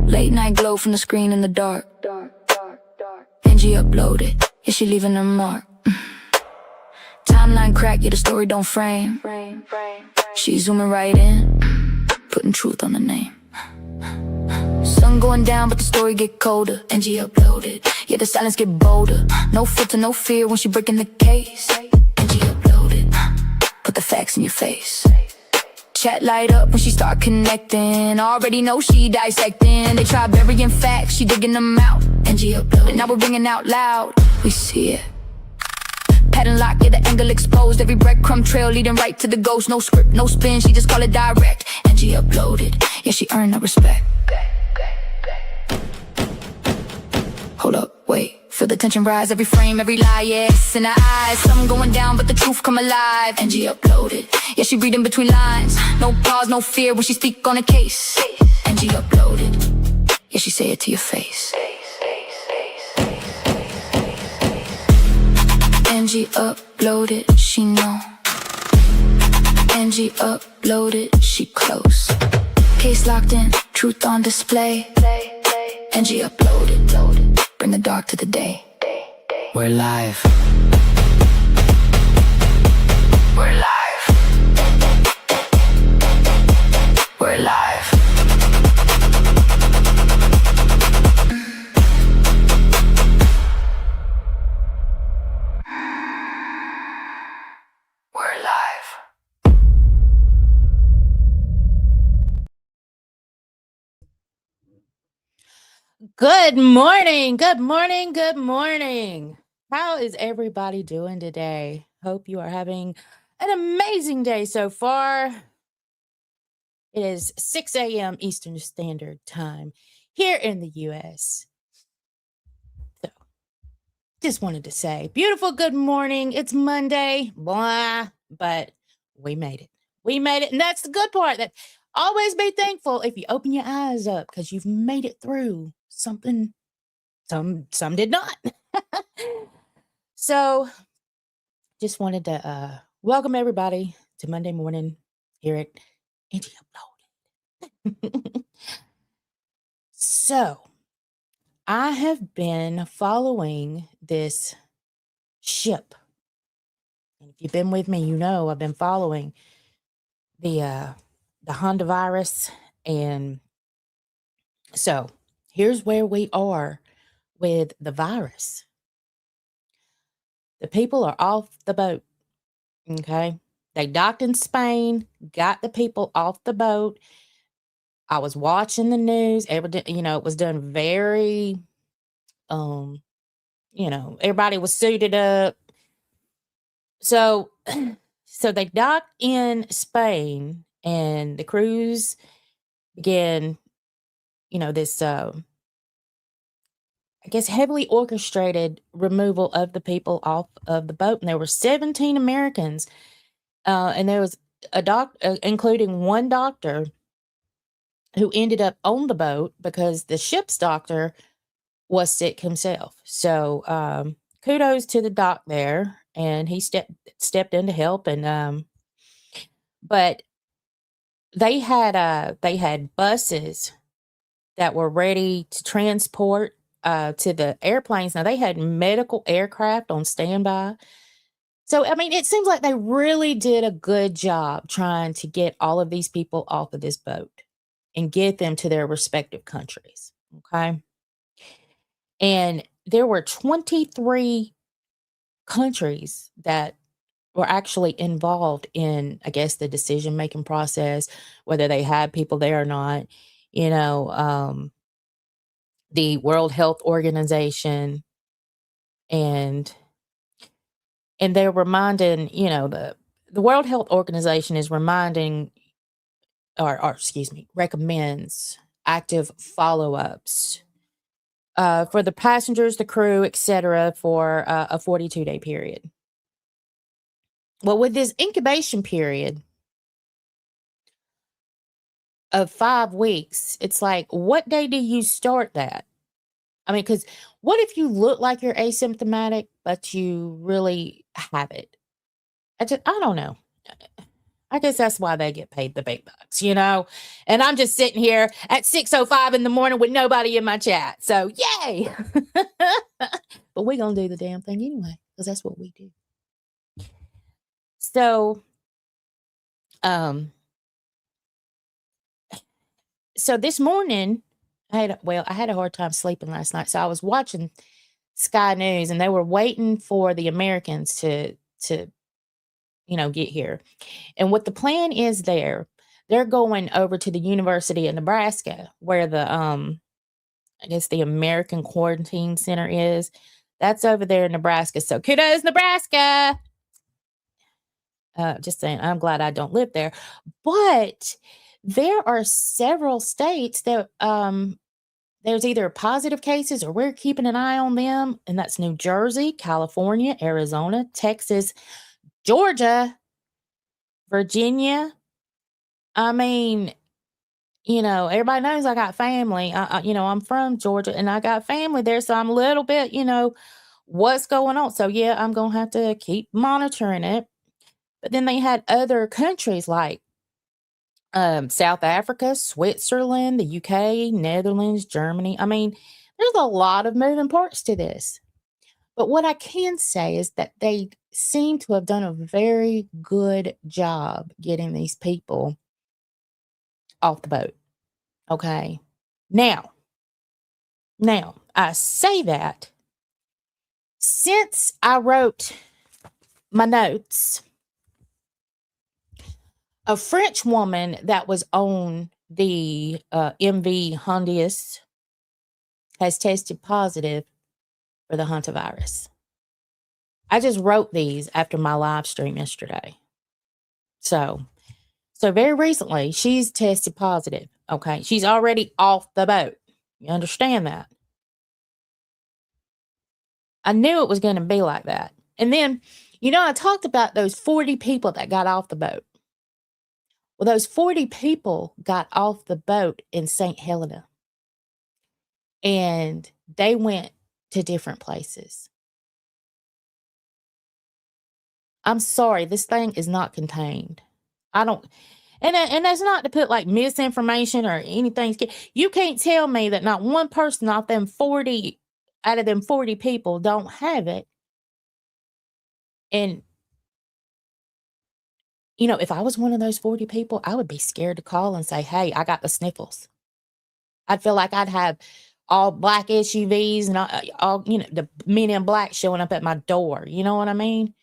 Late night glow from the screen in the dark. Angie uploaded, yeah, she leaving her mark. Timeline crack, yeah, the story don't frame. She zooming right in, putting truth on the name. Sun going down, but the story get colder. Angie uploaded, yeah, the silence get bolder. No filter, no fear when she breaking the case. Angie uploaded, put the facts in your face. Chat light up when she start connecting. Already know she dissecting. They try burying facts, she digging them out. Angie uploaded, now we're ringing out loud. We see it. Pattern lock, yeah, the angle exposed. Every breadcrumb trail leading right to the ghost. No script, no spin, she just call it direct. Angie uploaded, yeah, she earned our respect. Hold up, wait, feel the tension rise. Every frame, every lie, yeah, it's in her eyes. Something going down, but the truth come alive. Angie uploaded, yeah, she reading between lines. No pause, no fear when she speak on a case. Angie uploaded, yeah, she say it to your face. Angie uploaded, she know. Angie uploaded, she close. Case locked in, truth on display. Angie uploaded, bring the dark to the day. We're live. We're live. We're live. We're live. Good morning, good morning, good morning. How is everybody doing today? Hope you are having an amazing day so far. It is 6 a.m. Eastern Standard Time here in the U.S. So, just wanted to say, beautiful good morning. It's Monday, blah, but we made it. We made it, and that's the good part. That always be thankful if you open your eyes up because you've made it through something. Some did not. So just wanted to welcome everybody to Monday morning here at Angie Uploaded. So I have been following this ship. And if you've been with me, you know I've been following the Honda virus. And so here's where we are with the virus. The people are off the boat, okay? They docked in Spain, got the people off the boat. I was watching the news. It was done very, everybody was suited up. So they docked in Spain, and the cruise began, this, I guess, heavily orchestrated removal of the people off of the boat. And there were 17 Americans, and there was including one doctor who ended up on the boat because the ship's doctor was sick himself. So kudos to the doc there, and he stepped in to help. And but they had buses that were ready to transport to the airplanes. Now, they had medical aircraft on standby. So, I mean, it seems like they really did a good job trying to get all of these people off of this boat and get them to their respective countries, okay? And there were 23 countries that were actually involved in, I guess, the decision-making process, whether they had people there or not. The World Health Organization, and they're reminding, the World Health Organization is reminding, recommends active follow-ups for the passengers, the crew, etc., for a 42-day period. Well, with this incubation period of 5 weeks, it's like, what day do you start that? I mean, because what if you look like you're asymptomatic, but you really have it? I don't know. I guess that's why they get paid the big bucks, you know? And I'm just sitting here at 6:05 in the morning with nobody in my chat. So, yay! But we're going to do the damn thing anyway, because that's what we do. So, so this morning, I had a hard time sleeping last night. So I was watching Sky News, and they were waiting for the Americans to get here. And what the plan is they're going over to the University of Nebraska, where the I guess the American Quarantine Center is. That's over there in Nebraska. So kudos, Nebraska. Just saying, I'm glad I don't live there. But there are several states that there's either positive cases or we're keeping an eye on them. And that's New Jersey, California, Arizona, Texas, Georgia, Virginia. I mean, everybody knows I got family. I'm from Georgia and I got family there. So I'm a little bit, what's going on. So yeah, I'm going to have to keep monitoring it. But then they had other countries like South Africa, Switzerland, the UK, Netherlands, Germany. I mean, there's a lot of moving parts to this. But what I can say is that they seem to have done a very good job getting these people off the boat. Okay. Now, I say that since I wrote my notes, a French woman that was on the MV Hondius has tested positive for the hantavirus. I just wrote these after my live stream yesterday. So very recently, she's tested positive. Okay. She's already off the boat. You understand that? I knew it was going to be like that. And then, I talked about those 40 people that got off the boat. Well, those 40 people got off the boat in St. Helena. And they went to different places. I'm sorry, this thing is not contained. And that's not to put like misinformation or anything. You can't tell me that not one person out of them 40 people don't have it. And, if I was one of those 40 people, I would be scared to call and say, hey, I got the sniffles. I'd feel like I'd have all black SUVs and all the men in black showing up at my door. You know what I mean?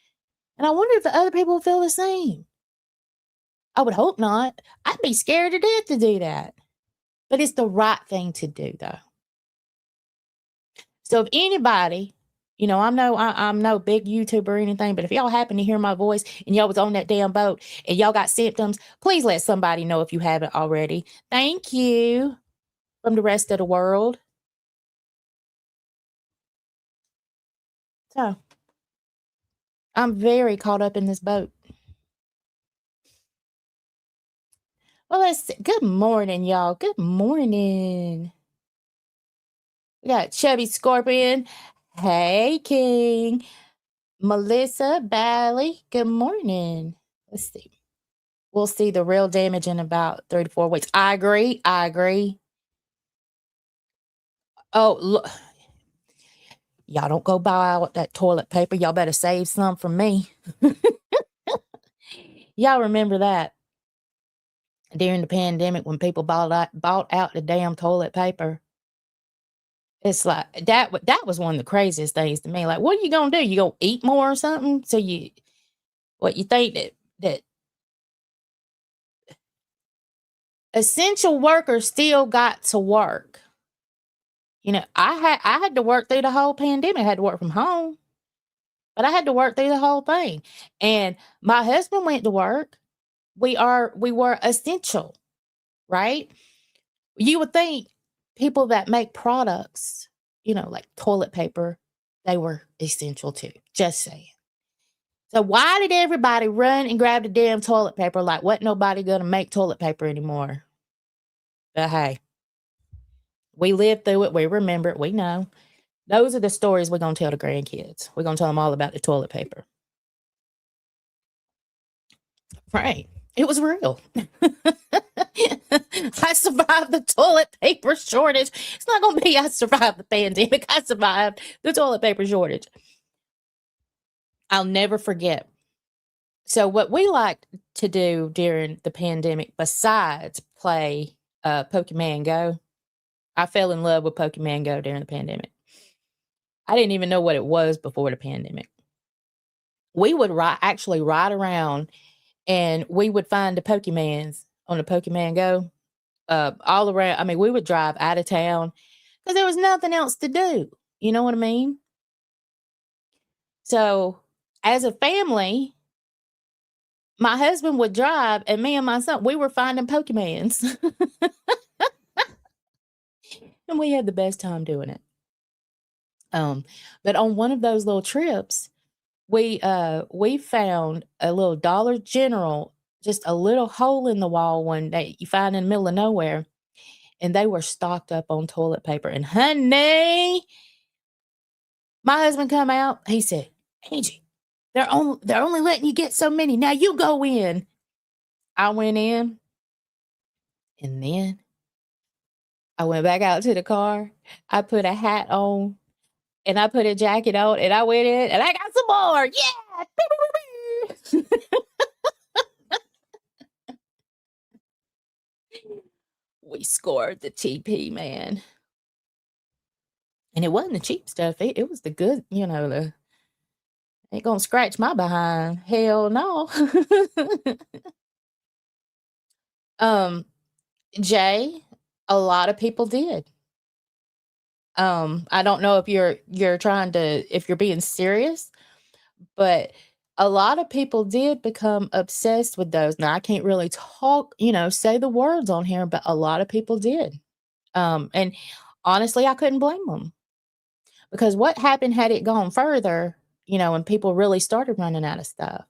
And I wonder if the other people feel the same. I would hope not. I'd be scared to death to do that. But it's the right thing to do, though. So if anybody, I'm no big YouTuber or anything, but if y'all happen to hear my voice and y'all was on that damn boat and y'all got symptoms, please let somebody know if you haven't already. Thank you from the rest of the world. So I'm very caught up in this boat. Well, let's see. Good morning, y'all. Good morning. We got Chubby Scorpion. Hey, King. Melissa Bally. Good morning. Let's see. We'll see the real damage in about 3 to 4 weeks. I agree. Oh, look. Y'all don't go buy that toilet paper. Y'all better save some from me. Y'all remember that during the pandemic when people bought out the damn toilet paper? It's like that was one of the craziest things to me. Like, what are you gonna do? You gonna eat more or something? So you think that essential workers still got to work? I had to work through the whole pandemic. I had to work from home, but I had to work through the whole thing. And my husband went to work. We were essential, right? You would think people that make products, like toilet paper, they were essential too. Just saying. So why did everybody run and grab the damn toilet paper like wasn't nobody going to make toilet paper anymore? But hey, we lived through it. We remember it. We know. Those are the stories we're going to tell the grandkids. We're going to tell them all about the toilet paper. Right. It was real. I survived the toilet paper shortage. It's not going to be I survived the pandemic. I survived the toilet paper shortage. I'll never forget. So, what we liked to do during the pandemic, besides play Pokemon Go, I fell in love with Pokemon Go during the pandemic. I didn't even know what it was before the pandemic. We would actually ride around and we would find the Pokemans on the Pokemon Go all around. I mean, we would drive out of town because there was nothing else to do. You know what I mean? So, as a family, my husband would drive, and me and my son, we were finding Pokemans, and we had the best time doing it. But on one of those little trips, we found a little Dollar General, just a little hole in the wall one that you find in the middle of nowhere, and they were stocked up on toilet paper. And honey, my husband come out. He said, "Angie, they're only letting you get so many. Now you go in." I went in, and then I went back out to the car. I put a hat on, and I put a jacket on, and I went in, and I got some more. Yeah. We scored the TP, man. And it wasn't the cheap stuff. It was the good, the ain't gonna scratch my behind. Hell no. Jay, a lot of people did. I don't know if you're trying to if you're being serious, but a lot of people did become obsessed with those. Now I can't really talk, say the words on here, but a lot of people did. And honestly, I couldn't blame them because what happened had it gone further, when people really started running out of stuff.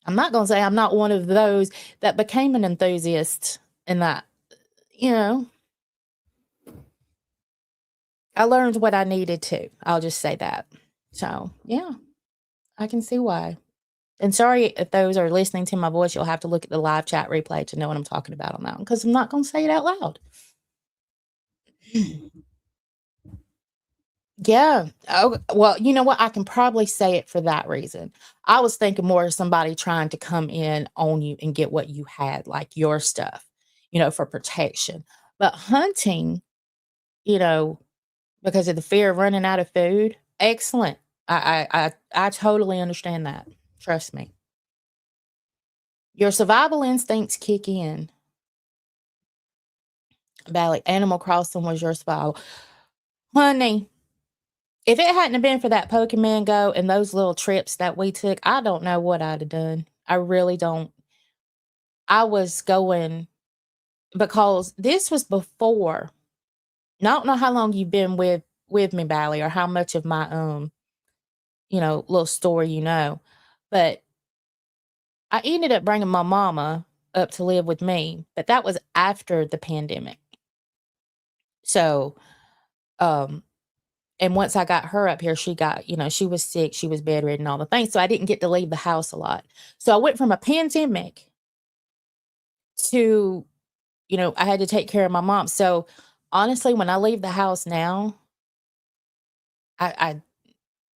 I'm not going to say I'm not one of those that became an enthusiast in that, I learned what I needed to. I'll just say that. So, yeah, I can see why. And sorry if those are listening to my voice, you'll have to look at the live chat replay to know what I'm talking about on that one because I'm not going to say it out loud. Yeah. Oh, well, you know what? I can probably say it for that reason. I was thinking more of somebody trying to come in on you and get what you had, like your stuff, for protection. But hunting, you know, because of the fear of running out of food, excellent. I totally understand that. Trust me. Your survival instincts kick in. Like Animal Crossing was your survival. Honey, if it hadn't have been for that Pokemon Go and those little trips that we took, I don't know what I'd have done. I really don't. I was going because this was before. I don't know how long you've been with me, Bally, or how much of my little story but I ended up bringing my mama up to live with me, but that was after the pandemic. So, um, and once I got her up here, she got, she was sick, she was bedridden, all the things. So I didn't get to leave the house a lot. So I went from a pandemic to, I had to take care of my mom. So honestly, when I leave the house now, I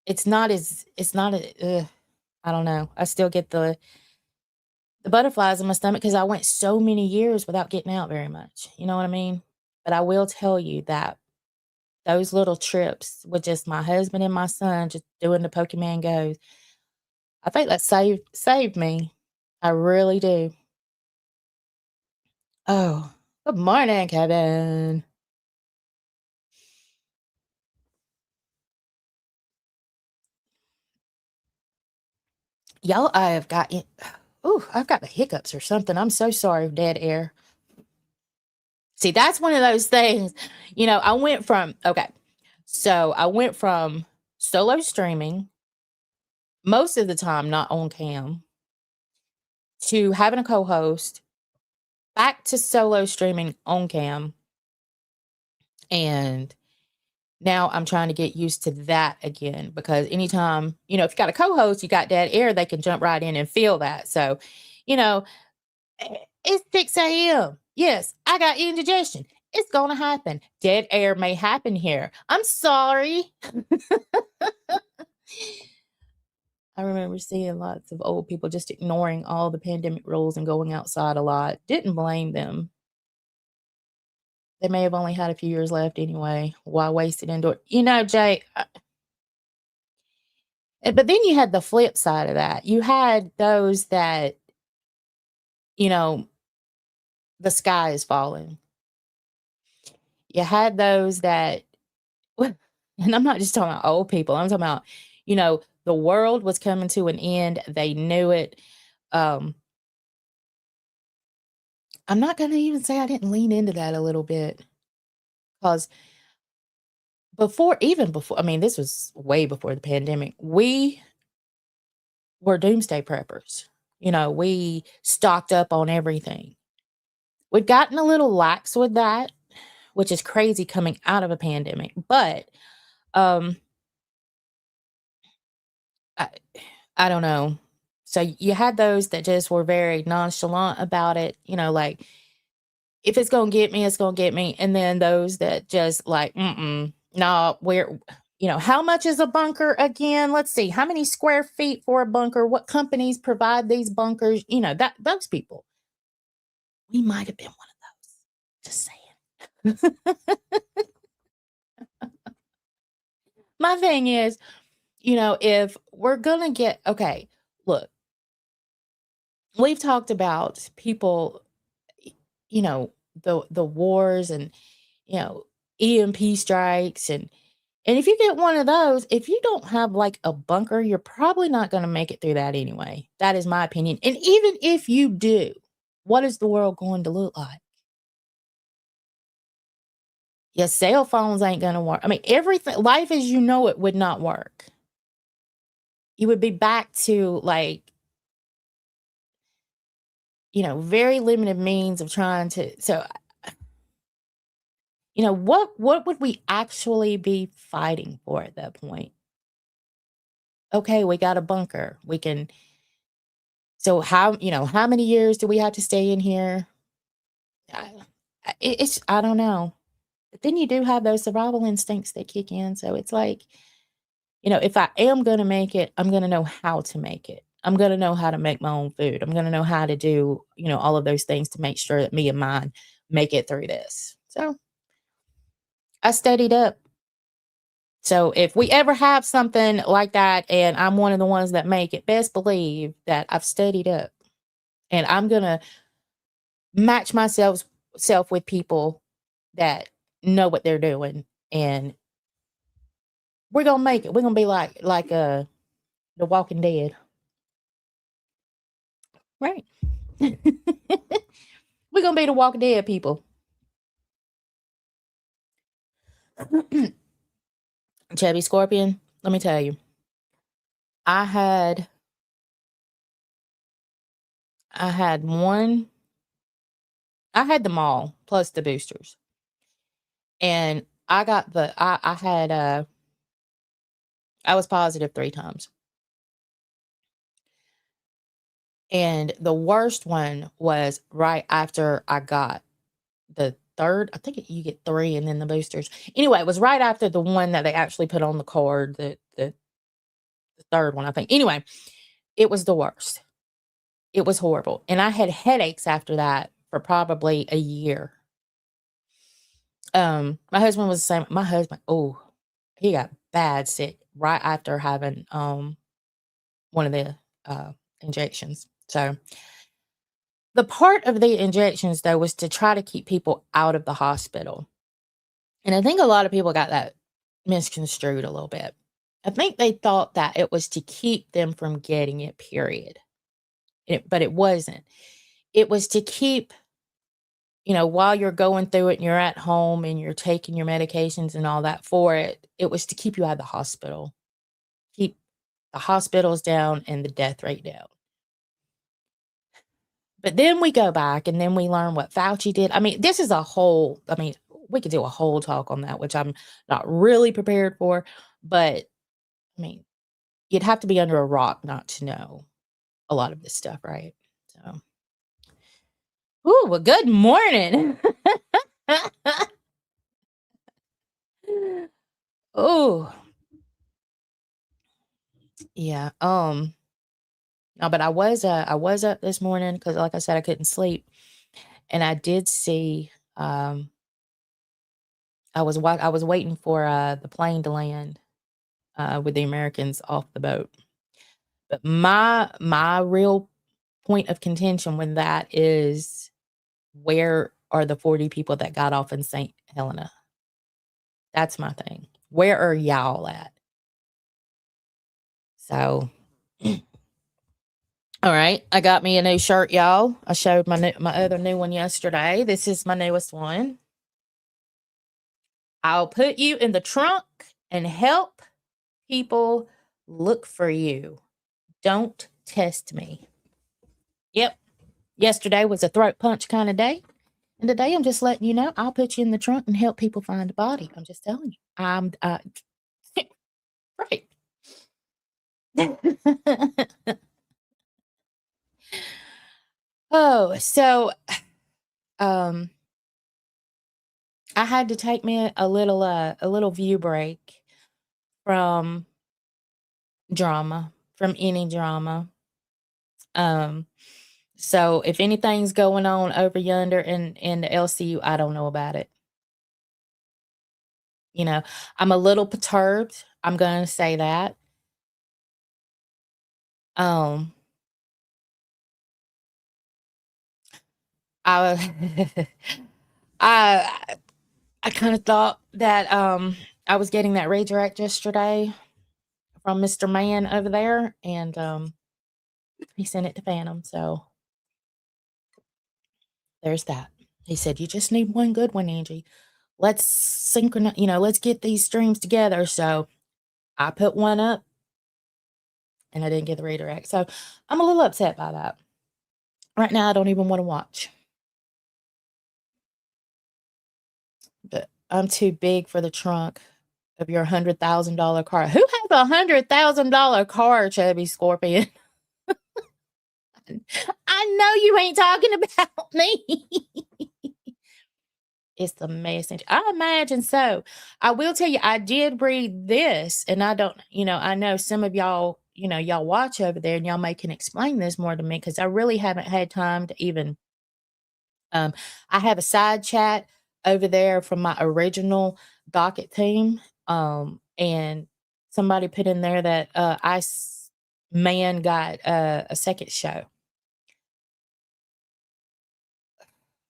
it's not I don't know. I still get the butterflies in my stomach because I went so many years without getting out very much. You know what I mean? But I will tell you that those little trips with just my husband and my son just doing the Pokemon Goes, I think that saved me. I really do. Oh, good morning, Kevin. Y'all, I have got I've got the hiccups or something. I'm so sorry, dead air. See, that's one of those things. I went from solo streaming most of the time, not on cam, to having a co-host, back to solo streaming on cam, and Now I'm trying to get used to that again because anytime, if you got a co-host, you got dead air, they can jump right in and feel that. So, you know, it's 6 a.m. Yes, I got indigestion. It's going to happen. Dead air may happen here. I'm sorry. I remember seeing lots of old people just ignoring all the pandemic rules and going outside a lot. Didn't blame them. They may have only had a few years left anyway. Why waste it indoor? Jay, but then you had the flip side of that. You had those that, you know, the sky is falling. You had those that, and I'm not just talking about old people. I'm talking about, the world was coming to an end. They knew it. I'm not going to even say I didn't lean into that a little bit because even before, I mean, this was way before the pandemic. We were doomsday preppers. We stocked up on everything. We've gotten a little lax with that, which is crazy coming out of a pandemic. But I, I don't know. So you had those that just were very nonchalant about it, like if it's gonna get me, it's gonna get me. And then those that just like, no, how much is a bunker again? Let's see, how many square feet for a bunker? What companies provide these bunkers? That those people. We might have been one of those. Just saying. My thing is, if we're gonna get okay, look, we've talked about people, the wars and EMP strikes and if you get one of those, if you don't have like a bunker, you're probably not going to make it through that anyway. That is my opinion. And even if you do, what is the world going to look like? Your cell phones ain't going to work. I mean, everything, life as you know it would not work. You would be back to like, very limited means of trying to. So, what would we actually be fighting for at that point? Okay, we got a bunker. We can. So how many years do we have to stay in here? I don't know. But then you do have those survival instincts that kick in. So it's like, if I am going to make it, I'm going to know how to make it. I'm going to know how to make my own food. I'm going to know how to do, all of those things to make sure that me and mine make it through this. So I studied up. So if we ever have something like that and I'm one of the ones that make it, best believe that I've studied up and I'm going to match myself with people that know what they're doing and we're going to make it. We're going to be like The Walking Dead. Right. We're going to be the Walking Dead people. Chubby Scorpion, let me tell you. I had them all plus the boosters. And I got I was positive 3 times. And the worst one was right after I got the third. I think you get 3 and then the boosters. Anyway, it was right after the one that they actually put on the card, the third one, I think. Anyway, it was the worst. It was horrible. And I had headaches after that for probably a year. My husband was the same. My husband, he got bad sick right after having one of the injections. So the part of the injections though was to try to keep people out of the hospital. And I think a lot of people got that misconstrued a little bit. I think they thought that it was to keep them from getting it, period. But it wasn't. It was to keep, while you're going through it and you're at home and you're taking your medications and all that for it, it was to keep you out of the hospital. Keep the hospitals down and the death rate down. But then we go back and then we learn what Fauci did. I mean, this is a whole, we could do a whole talk on that, which I'm not really prepared for. But I mean, you'd have to be under a rock not to know a lot of this stuff, right? So, ooh, well, good morning. Oh, yeah. No, but I was up this morning because, like I said, I couldn't sleep, and I did see. I was waiting for the plane to land with the Americans off the boat. But my real point of contention with that is, where are the 40 people that got off in St. Helena? That's my thing. Where are y'all at? So, all right, I got me a new shirt, y'all. I showed my other new one yesterday. This is my newest one. I'll put you in the trunk and help people look for you. Don't test me. Yep. Yesterday was a throat punch kind of day. And today I'm just letting you know I'll put you in the trunk and help people find a body. I'm just telling you. I'm right. Oh, so um I had to take me a little view break from drama, from any drama. Um so if anything's going on over yonder in the LCU, I don't know about it. You know, I'm a little perturbed. I'm going to say that. Um I I I kind of thought that I was getting that redirect yesterday from Mr. Man over there, and he sent it to Phantom. So there's that. He said, "You just need one good one, Angie. Let's synchronize, let's get these streams together." So I put one up and I didn't get the redirect. So I'm a little upset by that. Right now, I don't even want to watch. But I'm too big for the trunk of your $100,000 car. Who has $100,000 car, Chubby Scorpion? I know you ain't talking about me. It's the message. I imagine so. I will tell you, I did read this, and I don't, I know some of y'all, y'all watch over there, and y'all may can explain this more to me, because I really haven't had time to even. I have a side chat over there from my original docket team, and somebody put in there that Man got a second show.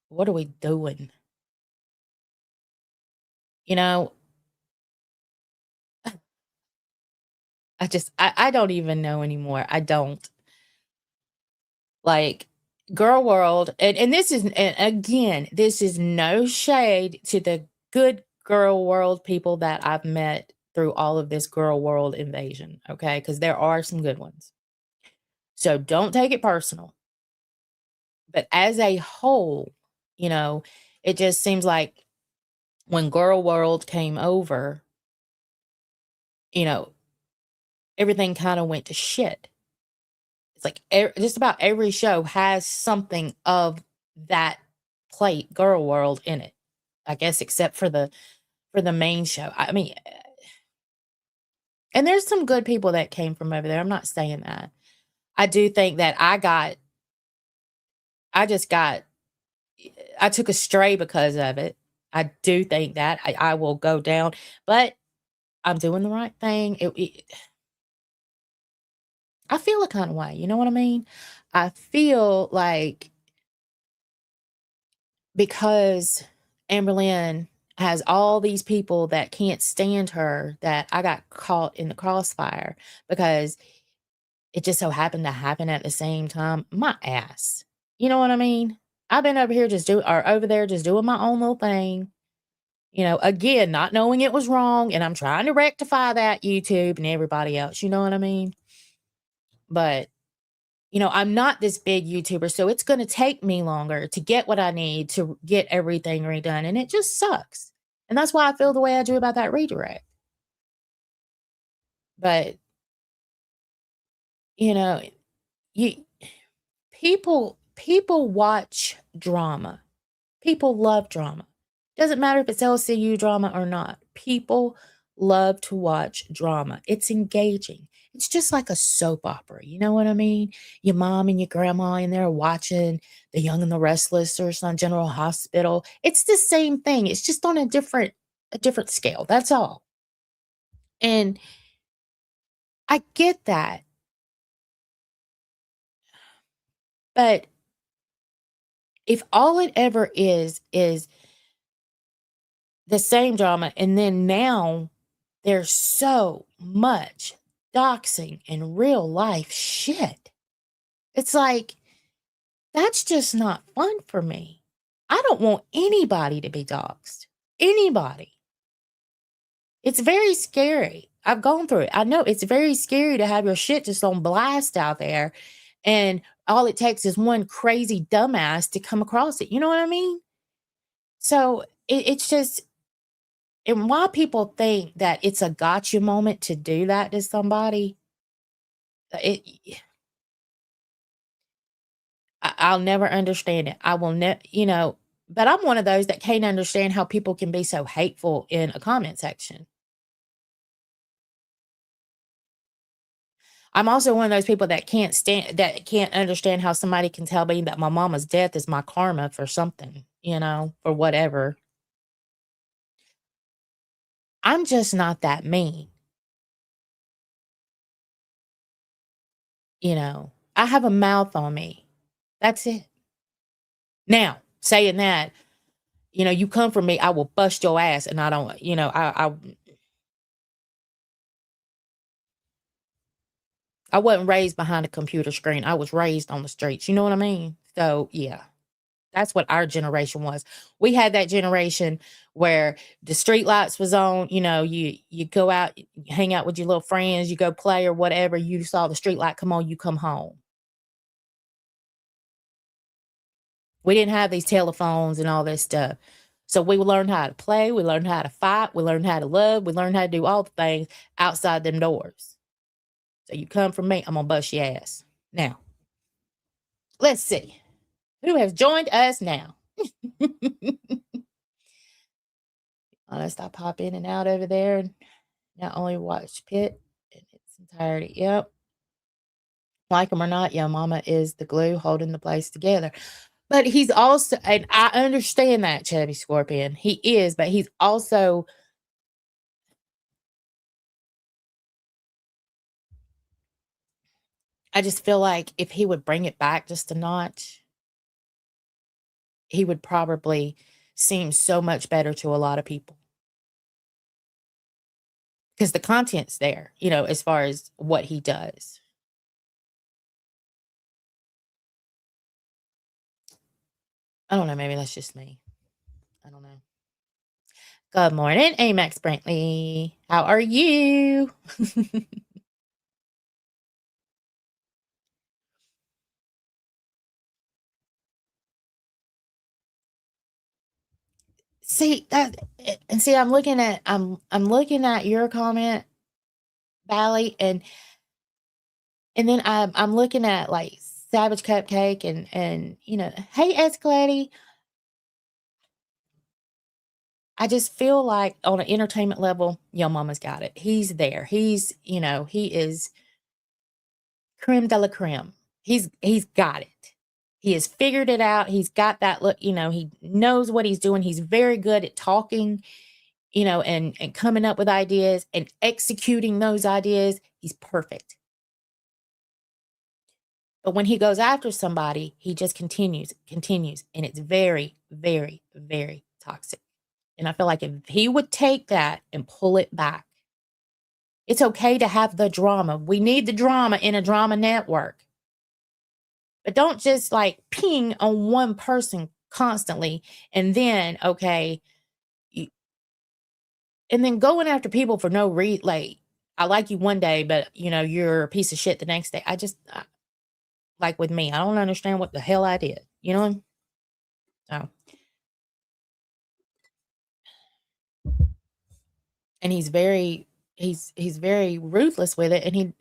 What are we doing? You know, I don't even know anymore. I don't. Like, Girl World, and this is, and again, this is no shade to the good Girl World people that I've met through all of this Girl World invasion, okay? Because there are some good ones. So don't take it personal. But as a whole, it just seems like when Girl World came over, everything kind of went to shit. It's like just about every show has something of that plate Girl World in it. I guess except for the main show. I mean, and there's some good people that came from over there. I'm not saying that. I do think that I took a stray because of it. I do think that I will go down, but I'm doing the right thing. I feel a kind of way. You know what I mean? I feel like, because Amberlynn has all these people that can't stand her, that I got caught in the crossfire because it just so happened to happen at the same time. My ass. You know what I mean? I've been over here over there just doing my own little thing. Again, not knowing it was wrong, and I'm trying to rectify that, YouTube and everybody else. You know what I mean? But I'm not this big YouTuber, so it's going to take me longer to get what I need to get everything redone. And it just sucks. And that's why I feel the way I do about that redirect. But, you know, you people watch drama. People love drama. Doesn't matter if it's LCU drama or not. People love to watch drama. It's engaging. It's just like a soap opera. You know what I mean? Your mom and your grandma in there watching The Young and the Restless or some General Hospital. It's the same thing. It's just on a different scale. That's all. And I get that. But if all it ever is the same drama, and then now there's so much doxing and real life shit. It's like, that's just not fun for me. I don't want anybody to be doxed. Anybody. It's very scary. I've gone through it. I know it's very scary to have your shit just on blast out there. And all it takes is one crazy dumbass to come across it. You know what I mean? So it's just, and why people think that it's a gotcha moment to do that to somebody, it I'll never understand it. I will never, but I'm one of those that can't understand how people can be so hateful in a comment section. I'm also one of those people that can't understand how somebody can tell me that my mama's death is my karma for something, for whatever. I'm just not that mean. I have a mouth on me. That's it. Now, saying that, you come for me, I will bust your ass, and I don't, I wasn't raised behind a computer screen. I was raised on the streets. You know what I mean? So yeah, that's what our generation was. We had that generation where the street lights was on. You go out, you hang out with your little friends, you go play or whatever. You saw the street light come on, you come home. We didn't have these telephones and all this stuff. So we learned how to play, we learned how to fight, we learned how to love, we learned how to do all the things outside them doors. So you come from me, I'm gonna bust your ass. Now, let's see who has joined us now. Honest, I pop in and out over there and not only watch Pitt in its entirety. Yep. Like him or not, yo, mama is the glue holding the place together. But he's also, and I understand that, Chubby Scorpion. He is, but he's also, I just feel like if he would bring it back just a notch, he would probably seem so much better to a lot of people. Because the content's there, as far as what he does. I don't know, maybe that's just me. I don't know. Good morning, Amex Brantley. How are you? See that, and see, I'm looking at your comment, Bally, and then I'm looking at like Savage Cupcake and hey Escalade. I just feel like on an entertainment level, Yo Mama's got it. He's there. He is creme de la creme. He's got it. He has figured it out. He's got that look, he knows what he's doing. He's very good at talking, and coming up with ideas and executing those ideas. He's perfect. But when he goes after somebody, he just continues, and it's very, very, very toxic. And I feel like if he would take that and pull it back, it's okay to have the drama. We need the drama in a drama network. But don't just like ping on one person constantly and then, okay, and then going after people for no reason. Like, I like you one day, but you're a piece of shit the next day. like with me. I don't understand what the hell I did, you know? So, and he's very ruthless with it, and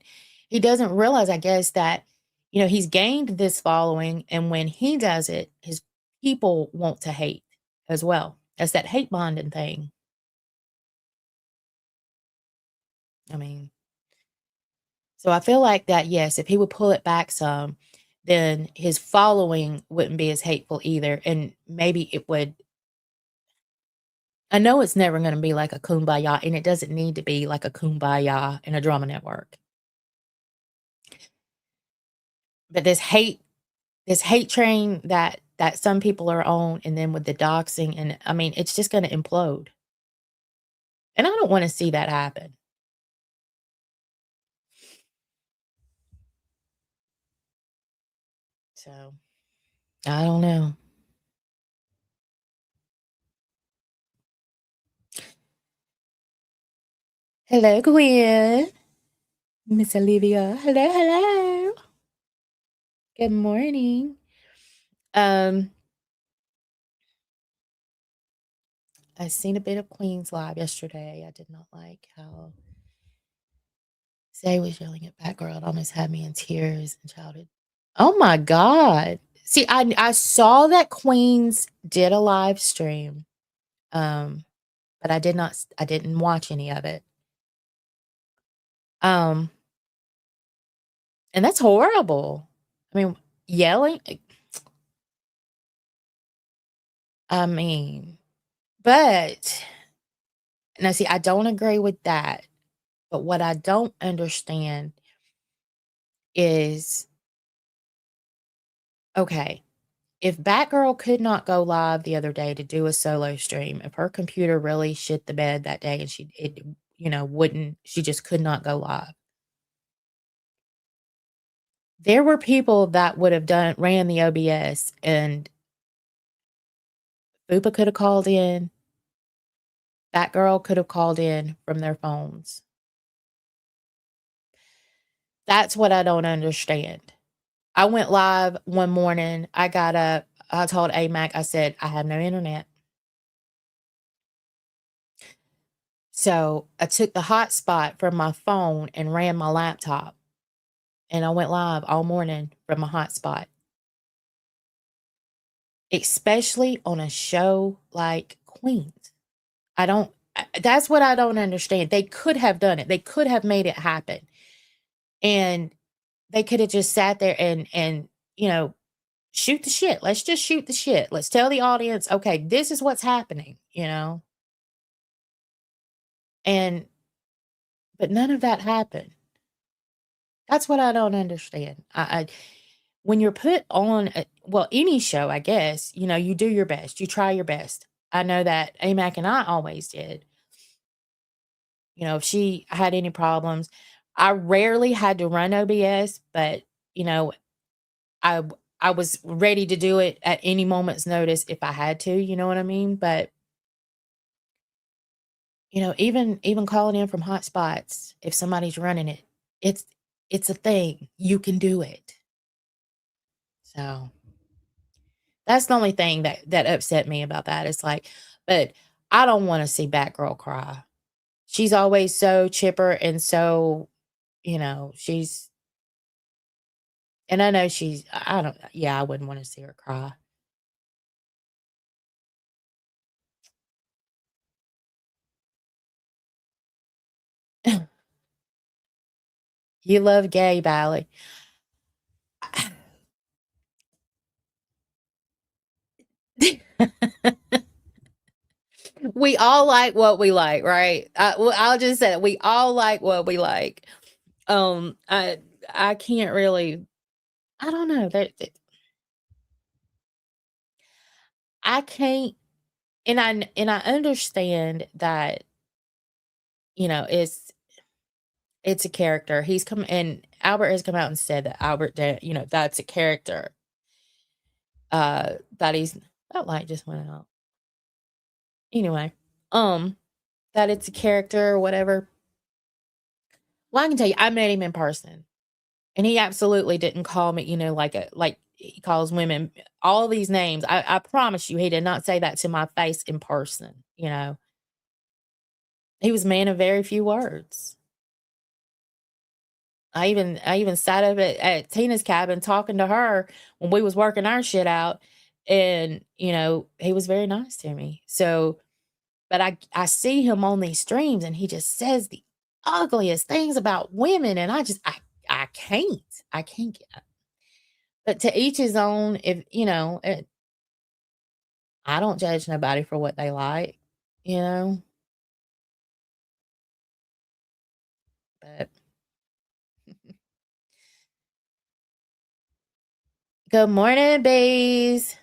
he doesn't realize, I guess, that he's gained this following, and when he does it, his people want to hate as well. That's that hate bonding thing. I mean, so I feel like that, yes, if he would pull it back some, then his following wouldn't be as hateful either, and maybe it would. I know it's never going to be like a kumbaya, and it doesn't need to be like a kumbaya in a drama network. But this hate train that some people are on, and then with the doxing, and I mean, it's just gonna implode. And I don't wanna see that happen. So, I don't know. Hello, Gwen. Miss Olivia. Hello, hello. Good morning. Um, I seen a bit of Queen's Live yesterday. I did not like how Zay was yelling at Batgirl. It almost had me in tears and shouted, "Oh my god." See, I saw that Queens did a live stream, but I didn't watch any of it. Um, and that's horrible. I mean, yelling, I mean, but now see, I don't agree with that. But what I don't understand is, okay, if Batgirl could not go live the other day to do a solo stream, if her computer really shit the bed that day and wouldn't, she just could not go live. There were people that would have ran the OBS, and Fupa could have called in, Batgirl could have called in from their phones. That's what I don't understand. I went live one morning. I got up. I told AMAC, I said, I have no internet. So I took the hotspot from my phone and ran my laptop. And I went live all morning from my hotspot. Especially on a show like Queens. That's what I don't understand. They could have done it. They could have made it happen. And they could have just sat there and shoot the shit. Let's just shoot the shit. Let's tell the audience, okay, this is what's happening. And but none of that happened. That's what I don't understand. When you're put on any show, I guess, you do your best. You try your best. I know that AMAC and I always did. If she had any problems, I rarely had to run OBS, but you know, I I was ready to do it at any moment's notice if I had to, you know what I mean? But even calling in from hotspots, if somebody's running it, it's it's a thing. You can do it. So that's the only thing that upset me about that. It's like, but I don't want to see Batgirl cry. She's always so chipper and so, she's and I know I don't yeah, I wouldn't want to see her cry. You love gay Bally. We all like what we like, right? I'll just say that we all like what we like. I can't really. I don't know. I can't, and I understand that it's a character. He's come and Albert has come out and said that that's a character. That he's that light just went out. Anyway, um, that it's a character or whatever. Well, I can tell you, I met him in person. And he absolutely didn't call me, like he calls women all these names. I promise you, he did not say that to my face in person. He was a man of very few words. I even sat up at Tina's cabin talking to her when we was working our shit out, and he was very nice to me. So, but I see him on these streams, and he just says the ugliest things about women, and I can't get. But to each his own. If I don't judge nobody for what they like, you know. But good morning, bees.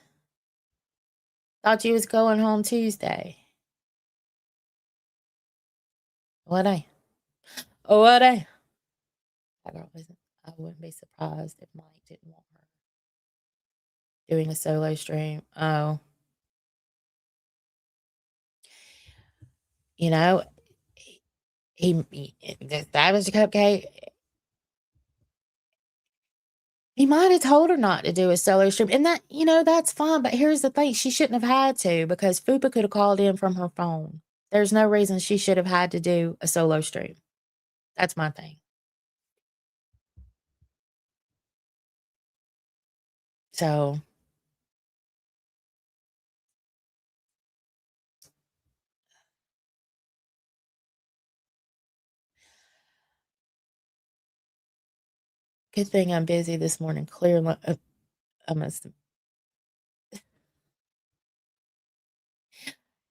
Thought you was going home Tuesday. What day? Oh, what day? I wouldn't be surprised if Mike didn't want her doing a solo stream. Oh, you know, that was a cupcake. He might have told her not to do a solo stream, and that's fine. But here's the thing: she shouldn't have had to, because Fupa could have called in from her phone. There's no reason she should have had to do a solo stream. That's my thing. So, good thing I'm busy this morning. Clearly, I must have.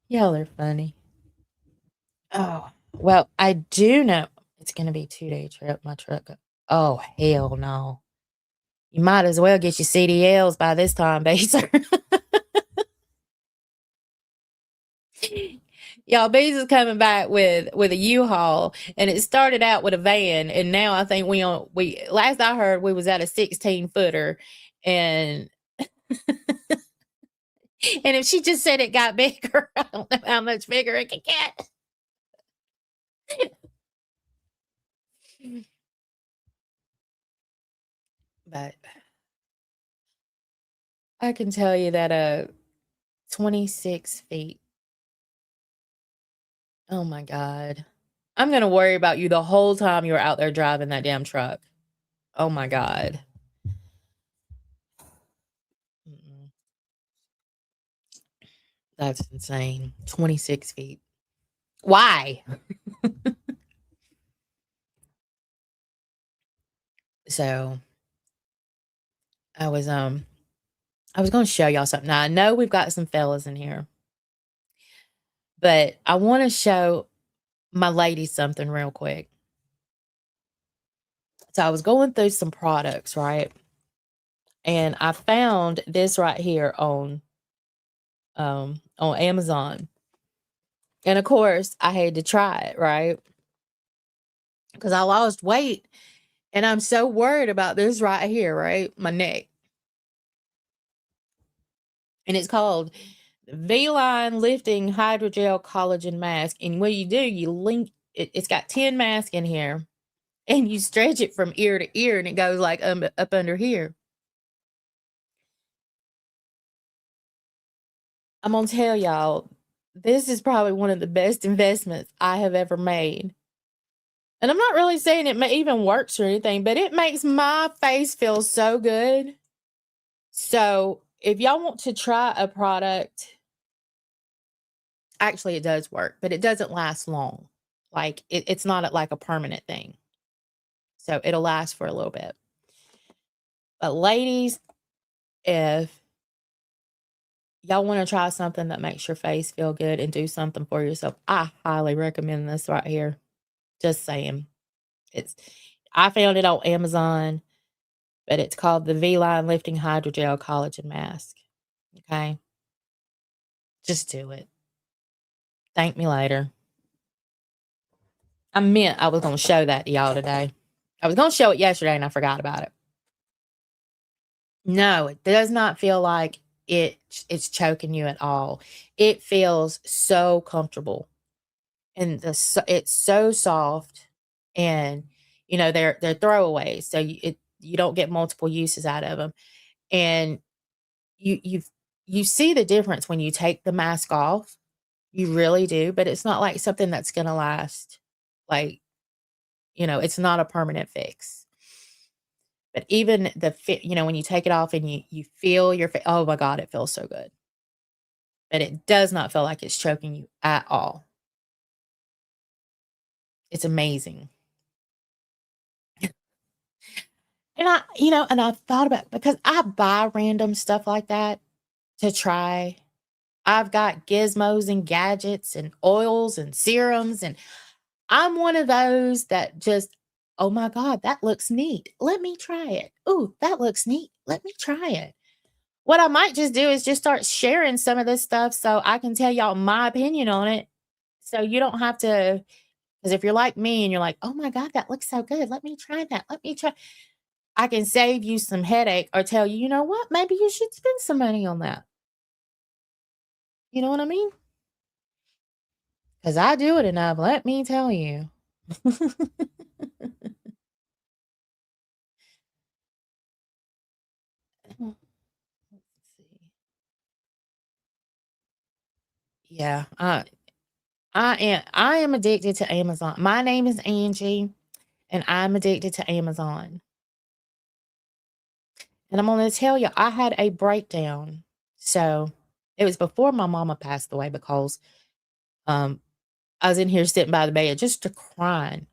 Y'all are funny. Oh, well, I do know it's gonna be a 2-day trip, my truck. Oh, hell no. You might as well get your CDLs by this time, Baser. Y'all, Bees is coming back with a U-Haul, and it started out with a van, and now I think we last I heard we was at a 16-footer, and and if she just said it got bigger, I don't know how much bigger it can get. But I can tell you that 26 feet. Oh my God. I'm gonna worry about you the whole time you're out there driving that damn truck. Oh my God. Mm-mm. That's insane. 26 feet. Why? So I was gonna show y'all something. Now I know we've got some fellas in here, but I want to show my ladies something real quick. So I was going through some products, right? And I found this right here on Amazon. And of course, I had to try it, right? Because I lost weight, and I'm so worried about this right here, right? My neck. And it's called V-Line Lifting Hydrogel Collagen Mask. And what you do, you link it's got 10 masks in here, and you stretch it from ear to ear, and it goes like up under here. I'm gonna tell y'all, this is probably one of the best investments I have ever made. And I'm not really saying it may even works or anything, but it makes my face feel so good. So if y'all want to try a product, actually it does work, but it doesn't last long. Like it's not like a permanent thing. So it'll last for a little bit. But ladies, if y'all want to try something that makes your face feel good and do something for yourself, I highly recommend this right here. Just saying. I found it on Amazon, but it's called the V-Line Lifting Hydrogel Collagen Mask. Okay? Just do it. Thank me later. I meant I was going to show that to y'all today. I was going to show it yesterday, and I forgot about it. No, it does not feel like it's choking you at all. It feels so comfortable, and it's so soft, and they're throwaways. So you don't get multiple uses out of them. And you you see the difference when you take the mask off. You really do, but it's not like something that's gonna last. Like, it's not a permanent fix. But even the fit, when you take it off and you feel your face, oh my God, it feels so good. But it does not feel like it's choking you at all. It's amazing. And I've thought about, because I buy random stuff like that to try. I've got gizmos and gadgets and oils and serums, and I'm one of those that just, oh my God, that looks neat. Let me try it. Ooh, that looks neat. Let me try it. What I might just do is just start sharing some of this stuff so I can tell y'all my opinion on it. So you don't have to, because if you're like me and you're like, oh my God, that looks so good. Let me try that. Let me try. I can save you some headache or tell you, you know what? Maybe you should spend some money on that. You know what I mean? Because I do it enough. Let me tell you. Let's see. Yeah, I am addicted to Amazon. My name is Angie, and I'm addicted to Amazon. And I'm gonna tell you, I had a breakdown. So it was before my mama passed away, because um I was in here sitting by the bed just a crying.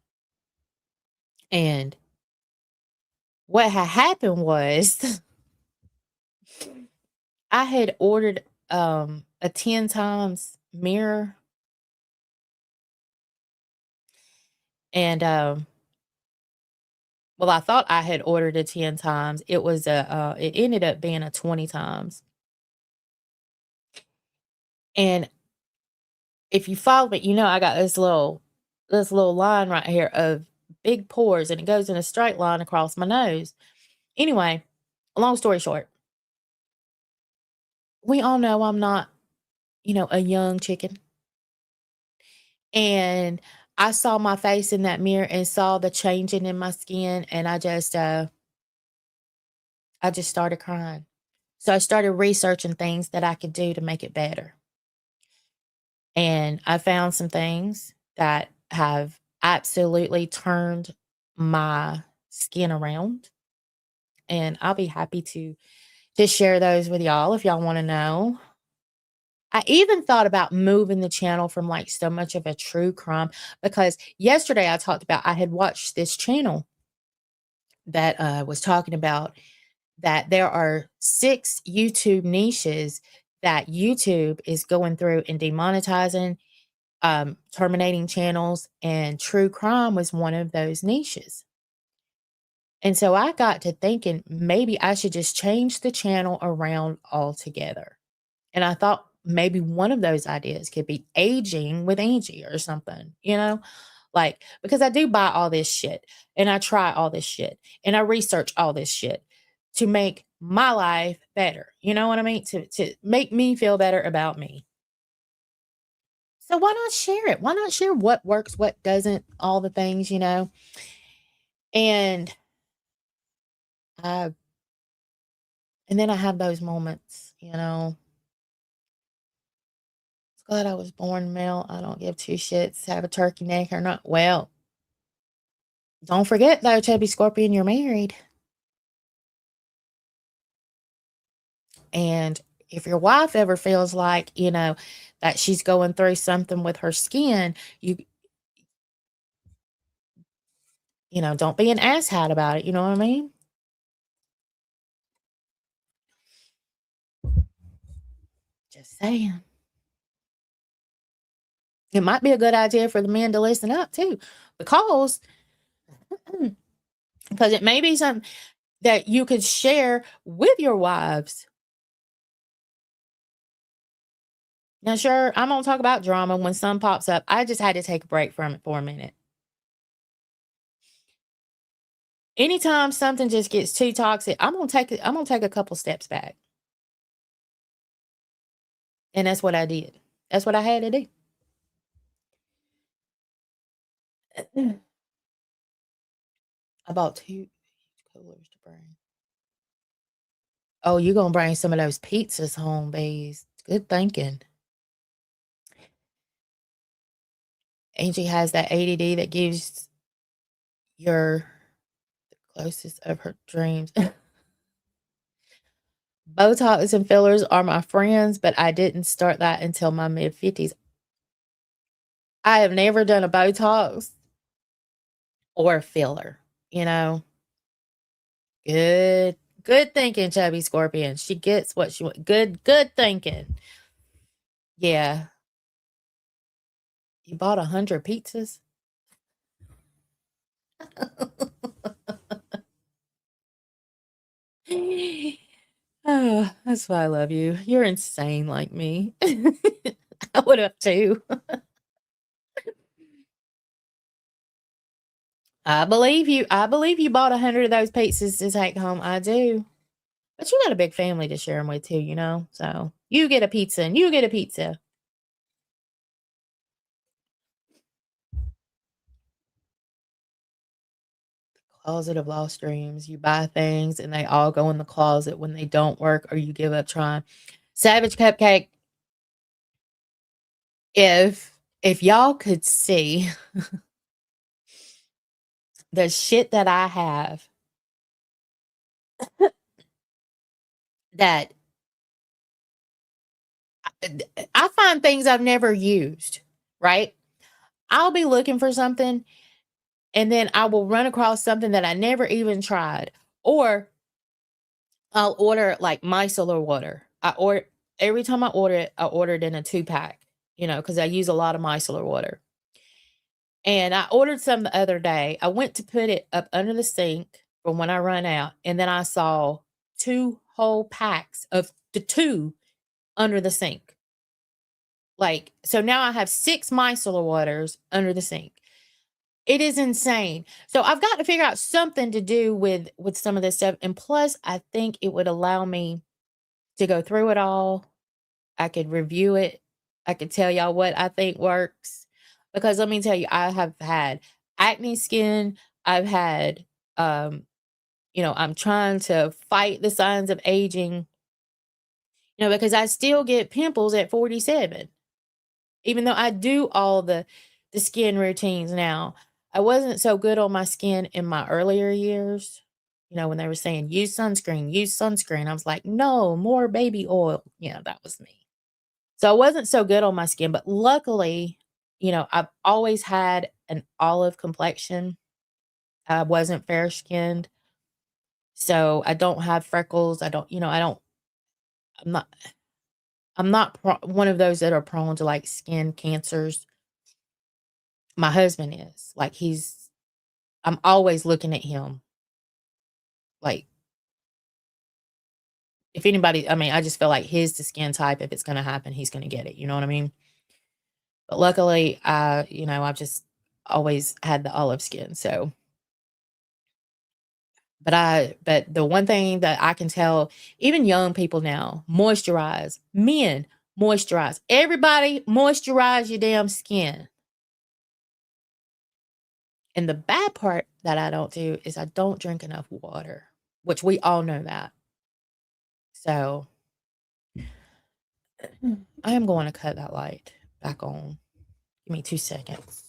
And what had happened was I had ordered a 10 times mirror, and well, I thought I had ordered a 10 times. It ended up being a 20 times. And if you follow me, I got this little line right here of big pores, and it goes in a straight line across my nose. Anyway, long story short, we all know I'm not, a young chicken. And I saw my face in that mirror and saw the changing in my skin, and I just started crying. So I started researching things that I could do to make it better. And I found some things that have absolutely turned my skin around. And I'll be happy to share those with y'all if y'all want to know. I even thought about moving the channel from like so much of a true crime, because yesterday I talked about, I had watched this channel that was talking about that there are 6 YouTube niches that YouTube is going through and demonetizing, terminating channels, and true crime was one of those niches. And so I got to thinking, maybe I should just change the channel around altogether. And I thought maybe one of those ideas could be aging with Angie or something, like, because I do buy all this shit, and I try all this shit, and I research all this shit to make my life better. You know what I mean? To make me feel better about me. So why not share it? Why not share what works, what doesn't, all the things? And I and then I have those moments. Glad I was born male. I don't give two shits. Have a turkey neck or not. Well, don't forget though, Chubby Scorpion, you're married. And if your wife ever feels like, that she's going through something with her skin, don't be an asshat about it. You know what I mean? Just saying. It might be a good idea for the men to listen up too, because because it may be something that you could share with your wives. Now, sure, I'm gonna talk about drama when some pops up. I just had to take a break from it for a minute. Anytime something just gets too toxic, I'm gonna take a couple steps back. And that's what I did. That's what I had to do. I bought 2 coolers to Oh, you gonna bring some of those pizzas home, babes. Good thinking. Angie has that ADD that gives your the closest of her dreams. Botox and fillers are my friends, but I didn't start that until my mid-50s. I have never done a Botox or a filler, you know? Good thinking, chubby scorpion. She gets what she wants. Good thinking. Yeah. You bought 100 pizzas? Oh, that's why I love you. You're insane like me. I would have too. I believe you. I believe you bought 100 of those pizzas to take home. I do. But you got a big family to share them with too, you know? So you get a pizza and you get a pizza. Closet of lost dreams. You buy things and they all go in the closet when they don't work or you give up trying. Savage Cupcake, if y'all could see the shit that I have that I find things I've never used, right? I'll be looking for something and then I will run across something that I never even tried. Or I'll order like micellar water. I order every time I order it, I order it in a 2-pack, because I use a lot of micellar water. And I ordered some the other day. I went to put it up under the sink for when I run out, and then I saw 2 whole packs of the 2 under the sink. Like, so now I have 6 micellar waters under the sink. It is insane. So I've got to figure out something to do with some of this stuff. And plus, I think it would allow me to go through it all. I could review it. I could tell y'all what I think works. Because let me tell you, I have had acne skin. I've had, I'm trying to fight the signs of aging, because I still get pimples at 47. Even though I do all the skin routines now. I wasn't so good on my skin in my earlier years. When they were saying use sunscreen, use sunscreen. I was like, no, more baby oil. Yeah, that was me. So I wasn't so good on my skin, but luckily, I've always had an olive complexion. I wasn't fair skinned. So I don't have freckles. I don't, I'm not, I'm not one of those that are prone to like skin cancers. My husband is like, I'm always looking at him. Like, if anybody, I mean, I just feel like the skin type. If it's going to happen, he's going to get it. You know what I mean? But luckily, I've just always had the olive skin. So, but the one thing that I can tell, even young people now, moisturize. Men, moisturize. Everybody, moisturize your damn skin. And the bad part that I don't do is I don't drink enough water, which we all know that. So I am going to cut that light back on. Give me 2 seconds.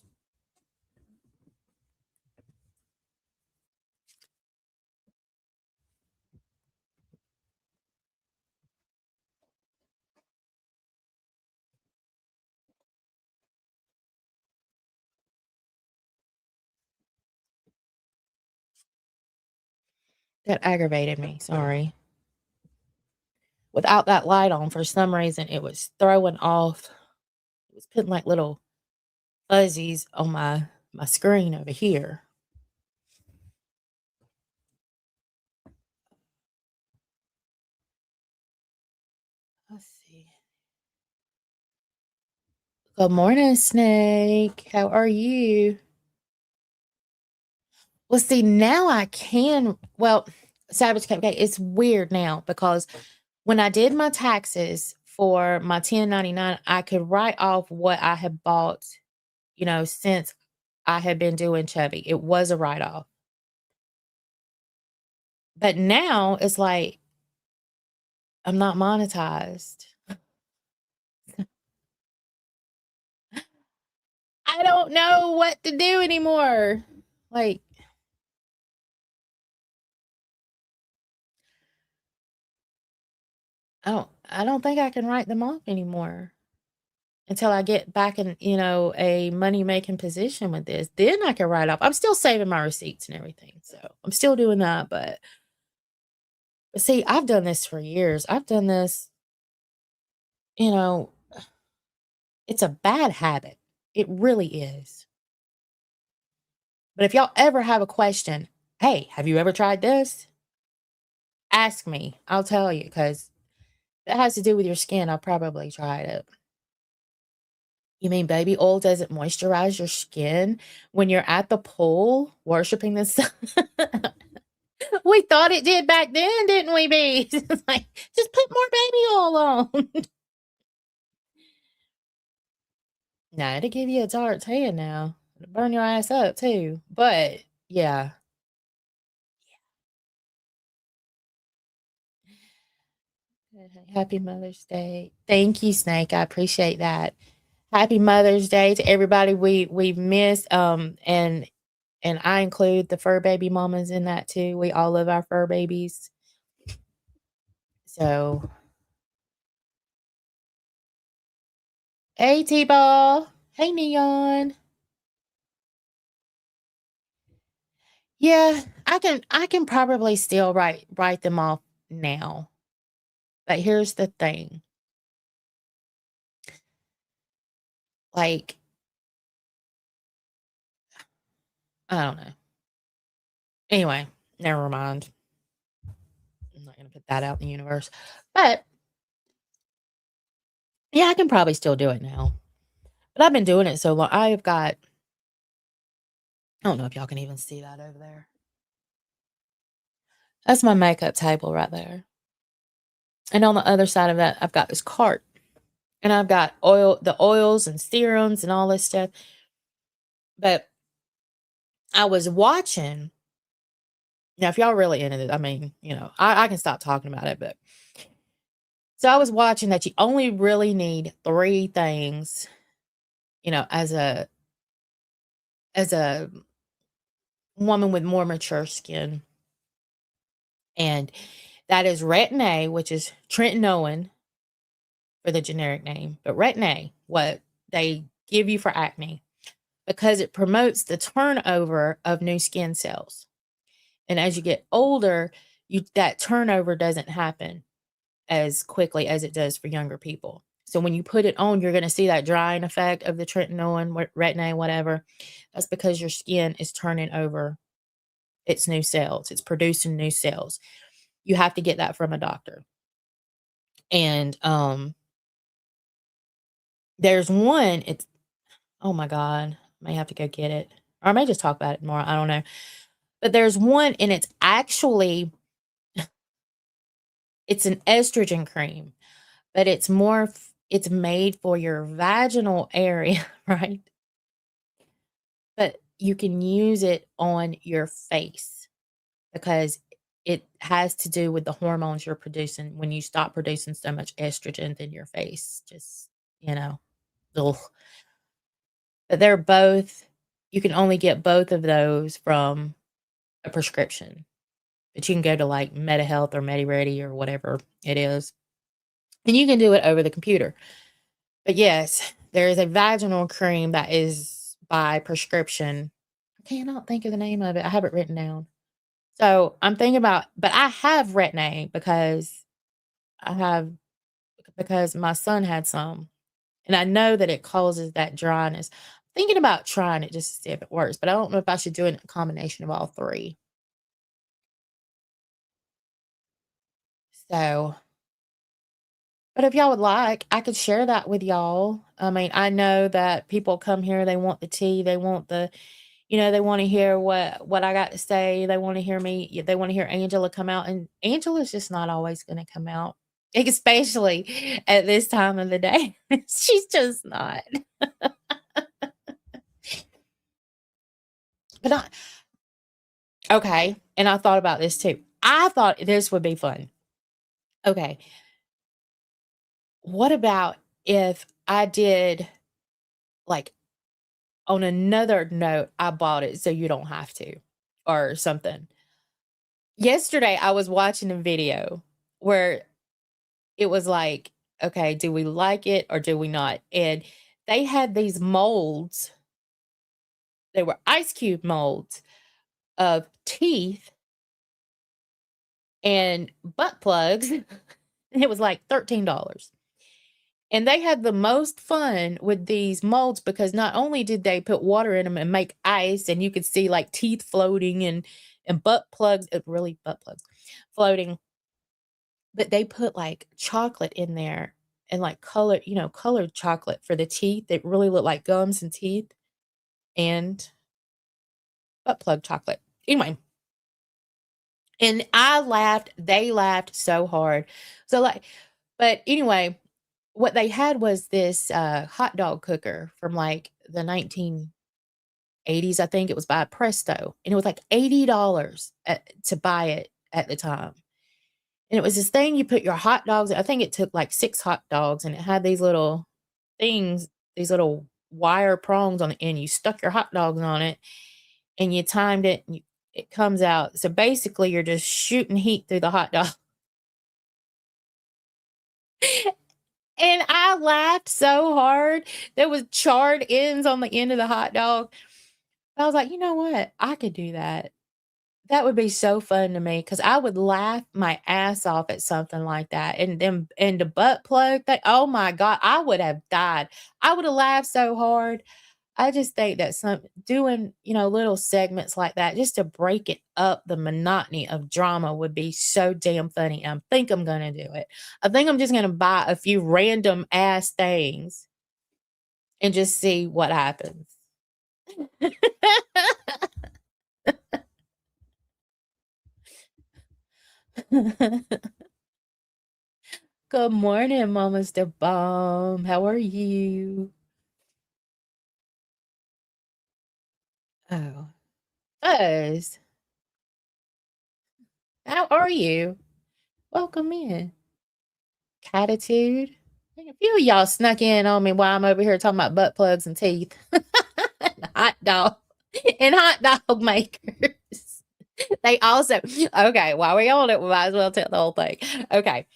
That aggravated me. Sorry. Without that light on, for some reason, it was throwing off. It was putting like little fuzzies on my screen over here. Let's see. Good morning, Snake. How are you? Well, see, now I can. Well, Savage Cupcake, it's weird now because when I did my taxes for my 1099, I could write off what I had bought, since I had been doing Chubby. It was a write off. But now it's like I'm not monetized. I don't know what to do anymore. Like, I don't think I can write them off anymore until I get back in, a money-making position with this. Then I can write off. I'm still saving my receipts and everything, so I'm still doing that, but see, I've done this for years. I've done this, you know, it's a bad habit. It really is. But if y'all ever have a question, "Hey, have you ever tried this?" Ask me. I'll tell you, because if it has to do with your skin, I'll probably try it. You mean baby oil doesn't moisturize your skin when you're at the pool worshiping the sun? We thought it did back then, didn't we, B? It's like, just put more baby oil on. Nah, it'll give you a dark tan now. It'll burn your ass up too. But yeah. Happy Mother's Day. Thank you, Snake. I appreciate that. Happy Mother's Day to everybody we've missed. And I include the fur baby mamas in that too. We all love our fur babies. So, hey T-Ball. Hey Neon. Yeah, I can probably still write them off now. But here's the thing. Like, I don't know. Anyway, never mind. I'm not gonna put that out in the universe. But yeah, I can probably still do it now. But I've been doing it so long. I don't know if y'all can even see that over there. That's my makeup table right there. And on the other side of that, I've got this cart. And I've got the oils and serums and all this stuff. But I was watching. Now, if y'all really into it, I mean, I can stop talking about it, but so I was watching that you only really need 3 things, as a woman with more mature skin. And that is Retin-A, which is tretinoin for the generic name, but Retin-A, what they give you for acne, because it promotes the turnover of new skin cells. And as you get older, that turnover doesn't happen as quickly as it does for younger people. So when you put it on, you're going to see that drying effect of the tretinoin, Retin-A, whatever. That's because your skin is turning over its new cells. It's producing new cells. You have to get that from a doctor. And there's one, oh my God, I may have to go get it. Or I may just talk about it more. I don't know. But there's one, and it's actually, it's an estrogen cream, but it's made for your vaginal area, right? But you can use it on your face because it has to do with the hormones you're producing when you stop producing so much estrogen in your face. Just, ugh. But they're both, you can only get both of those from a prescription. But you can go to like MediHealth or MediReady or whatever it is. And you can do it over the computer. But yes, there is a vaginal cream that is by prescription. I cannot think of the name of it. I have it written down. So I'm thinking about, but I have Retin-A because my son had some. And I know that it causes that dryness. Thinking about trying it just to see if it works, but I don't know if I should do it in a combination of all 3. So, but if y'all would like, I could share that with y'all. I mean, I know that people come here, they want the tea, they want they want to hear what I got to say. They want to hear me. They want to hear Angela come out, and Angela's just not always going to come out, especially at this time of the day. She's just not. But okay, and I thought about this too. I thought this would be fun. Okay, what about if I did, like, on another note, I bought it so you don't have to, or something. Yesterday, I was watching a video where it was like, okay, do we like it or do we not? And they had these molds, they were ice cube molds of teeth and butt plugs. And it was like $13. And they had the most fun with these molds because not only did they put water in them and make ice, and you could see like teeth floating and butt plugs, really butt plugs floating, but they put like chocolate in there and like color, colored chocolate for the teeth that really looked like gums and teeth and butt plug chocolate. Anyway, and I laughed, they laughed so hard. So like, but anyway, what they had was this hot dog cooker from like the 1980s, I think. It was by Presto, and it was like $80 to buy it at the time. And it was this thing you put your hot dogs, I think it took like 6 hot dogs, and it had these little things, these little wire prongs on the end. You stuck your hot dogs on it, and you timed it, and it comes out. So basically, you're just shooting heat through the hot dog. And I laughed so hard. There was charred ends on the end of the hot dog. I was like, "You know what? I could do that." That would be so fun to me because I would laugh my ass off at something like that. And then and the butt plug thing, oh my god, I would have died. I would have laughed so hard. I just think that some doing, little segments like that just to break it up, the monotony of drama would be so damn funny. I think I'm gonna do it. I think I'm just gonna buy a few random ass things and just see what happens. Good morning, Mama's the bomb. How are you? Oh, Buzz, how are you? Welcome in. Catitude. A few of y'all snuck in on me while I'm over here talking about butt plugs and teeth. And hot dog and hot dog makers. They also, okay, while we're on it, we might as well tell the whole thing. Okay.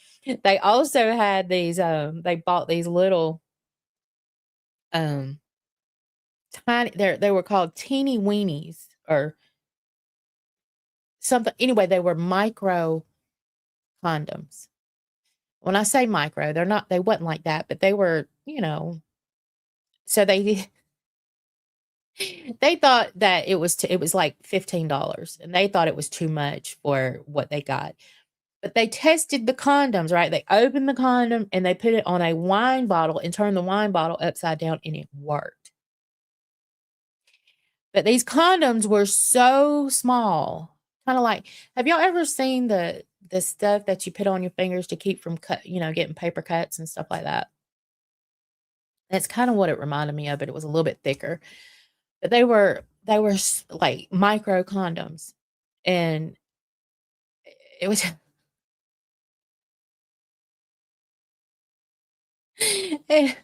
They also had these, they bought these little um tiny, they were called teeny weenies or something. Anyway, they were micro condoms. When I say micro, they wasn't like that, but they were, so they they thought that it was like $15, and they thought it was too much for what they got. But they tested the condoms, right? They opened the condom and they put it on a wine bottle and turned the wine bottle upside down, and it worked. But these condoms were so small. Kinda like, have y'all ever seen the stuff that you put on your fingers to keep from getting paper cuts and stuff like that? That's kinda what it reminded me of, but it was a little bit thicker. But they were like micro condoms, and it was it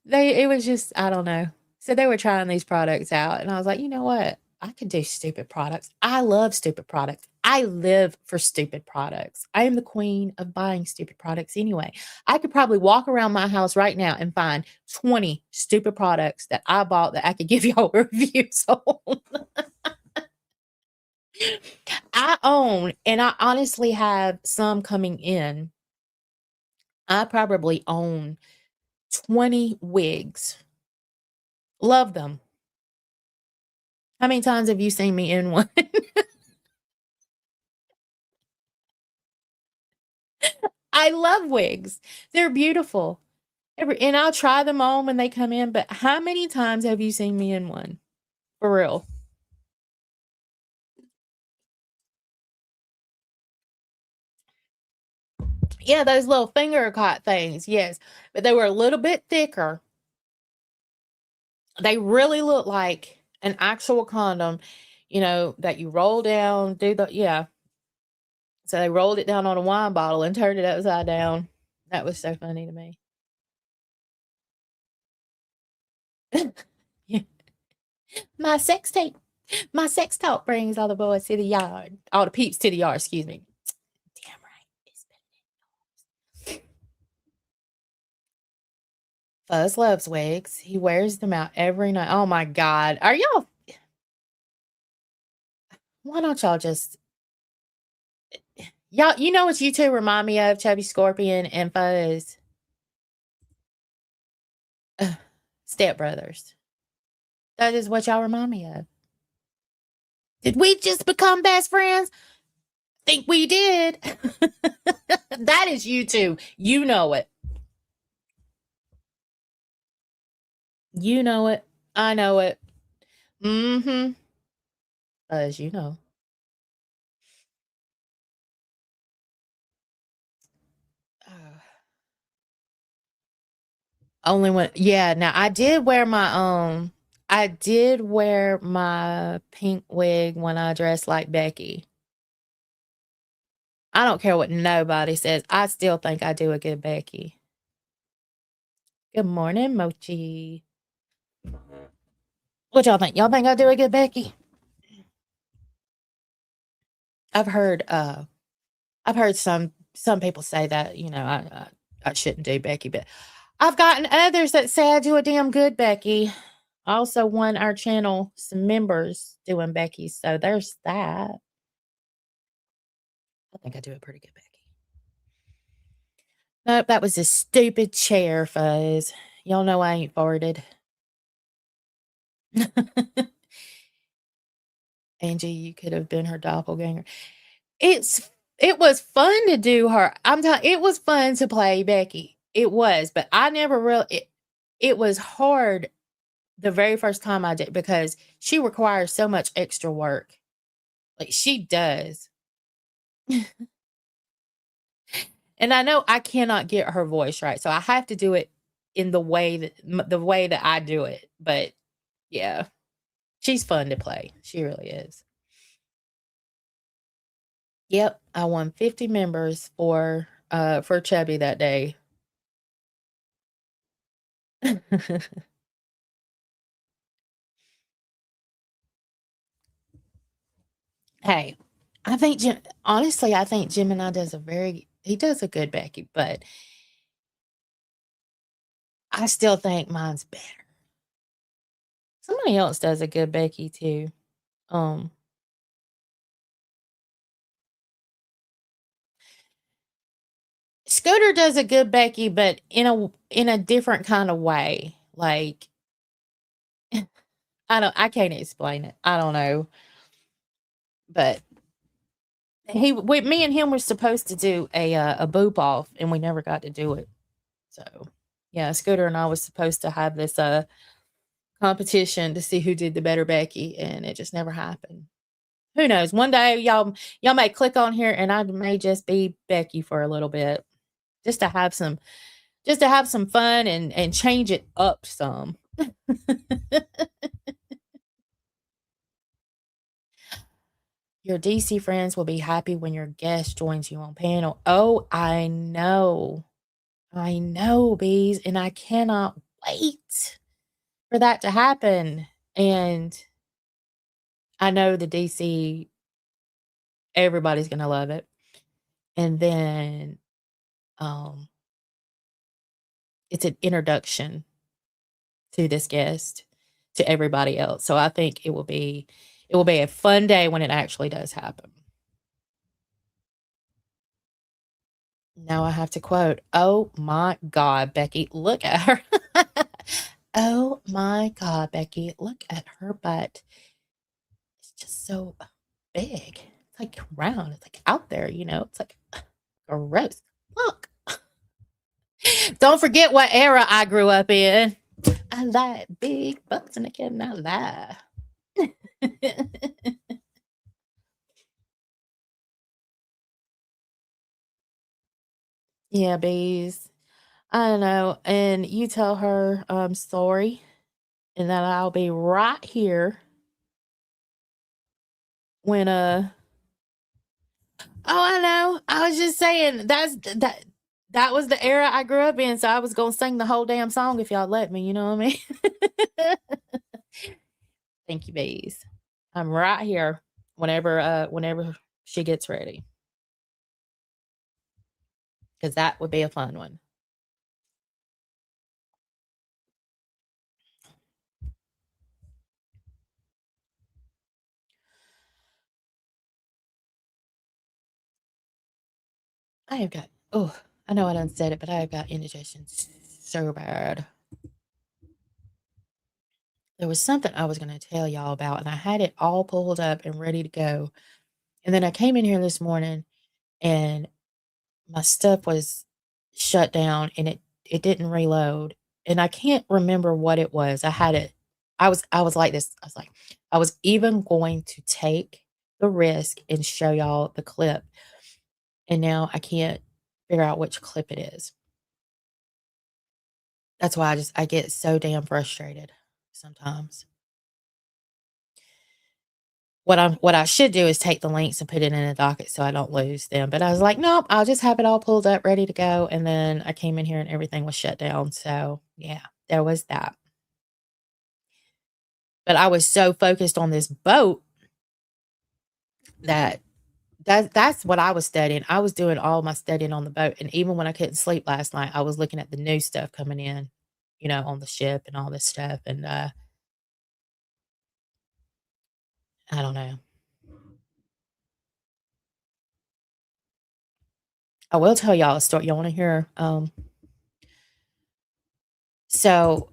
it was just, I don't know. So they were trying these products out, and I was like, "You know what? I could do stupid products. I love stupid products. I live for stupid products. I am the queen of buying stupid products anyway. I could probably walk around my house right now and find 20 stupid products that I bought that I could give y'all reviews on. I own, and I honestly have some coming in. I probably own 20 wigs. Love them. How many times have you seen me in one? I love wigs. They're beautiful. And I'll try them on when they come in, but how many times have you seen me in one? For real. Yeah, those little finger caught things, yes. But they were a little bit thicker. They really look like an actual condom, that you roll down, yeah. So they rolled it down on a wine bottle and turned it upside down. That was so funny to me. Yeah. My sex tape. My sex talk brings all the boys to the yard. All the peeps to the yard, excuse me. Damn right. Fuzz loves wigs. He wears them out every night. Oh my God. Are y'all, why don't y'all just, y'all, you know what you two remind me of? Chubby Scorpion and Fuzz. Step Brothers. That is what y'all remind me of. Did we just become best friends? Think we did. That is you two. You know it. You know it. I know it. Mm-hmm. As you know. Only when, yeah, now I did wear my pink wig when I dressed like Becky. I don't care what nobody says. I still think I do a good Becky. Good morning, Mochi. What y'all think? Y'all think I do a good Becky? I've heard some people say that, I shouldn't do Becky, but I've gotten others that say I do a damn good Becky. I also won our channel some members doing Becky, so there's that. I think I do a pretty good Becky. Nope, that was a stupid chair, Fuzz. Y'all know I ain't farted. Angie, you could have been her doppelganger. It was fun to do her. It was fun to play Becky. It was, but I never really it was hard the very first time I did because she requires so much extra work. Like she does. And I know I cannot get her voice right. So I have to do it in the way that I do it. But yeah, she's fun to play. She really is. Yep, I won 50 members for Chubby that day. Hey, honestly, I think Gemini he does a good Becky, but I still think mine's better. Somebody else does a good Becky too. Um, Scooter does a good Becky, but in a different kind of way. Like I can't explain it. I don't know. But me and him were supposed to do a boop off and we never got to do it. So, yeah, Scooter and I was supposed to have this competition to see who did the better Becky and it just never happened. Who knows? One day y'all may click on here and I may just be Becky for a little bit just to have some fun and change it up some. Your DC friends will be happy when your guest joins you on panel. Oh, I know. I know, bees, and I cannot wait for that to happen. And I know the DC, everybody's gonna love it. And then it's an introduction to this guest to everybody else. So I think it will be a fun day when it actually does happen. Now I have to quote, "Oh my God, Becky, look at her." Oh my God, Becky, look at her butt. It's just so big. It's like round. It's like out there, It's like gross. Look. Don't forget what era I grew up in. I like big butts and I cannot lie. Yeah, bees. I don't know. And you tell her I'm sorry and that I'll be right here when. Oh, I know. I was just saying that That was the era I grew up in, so I was gonna sing the whole damn song if y'all let me, you know what I mean? Thank you, bees. I'm right here whenever she gets ready, because that would be a fun one. I have got oh, I know I done said it, but I have got indigestion so bad. There was something I was gonna tell y'all about, and I had it all pulled up and ready to go, and then I came in here this morning, and my stuff was shut down, and it didn't reload, and I can't remember what it was. I had it I was like this. I was like, I was even going to take the risk and show y'all the clip, and now I can't figure out which clip it is. That's why I get so damn frustrated sometimes. What I should do is take the links and put it in a docket so I don't lose them, but I was like, "Nope, I'll just have it all pulled up, ready to go," and then I came in here and everything was shut down, so, yeah, there was that. But I was so focused on this boat that that's what I was studying. I was doing all my studying on the boat, and even when I couldn't sleep last night, I was looking at the new stuff coming in, on the ship and all this stuff, and, I don't know. I will tell y'all a story. Y'all wanna hear, so,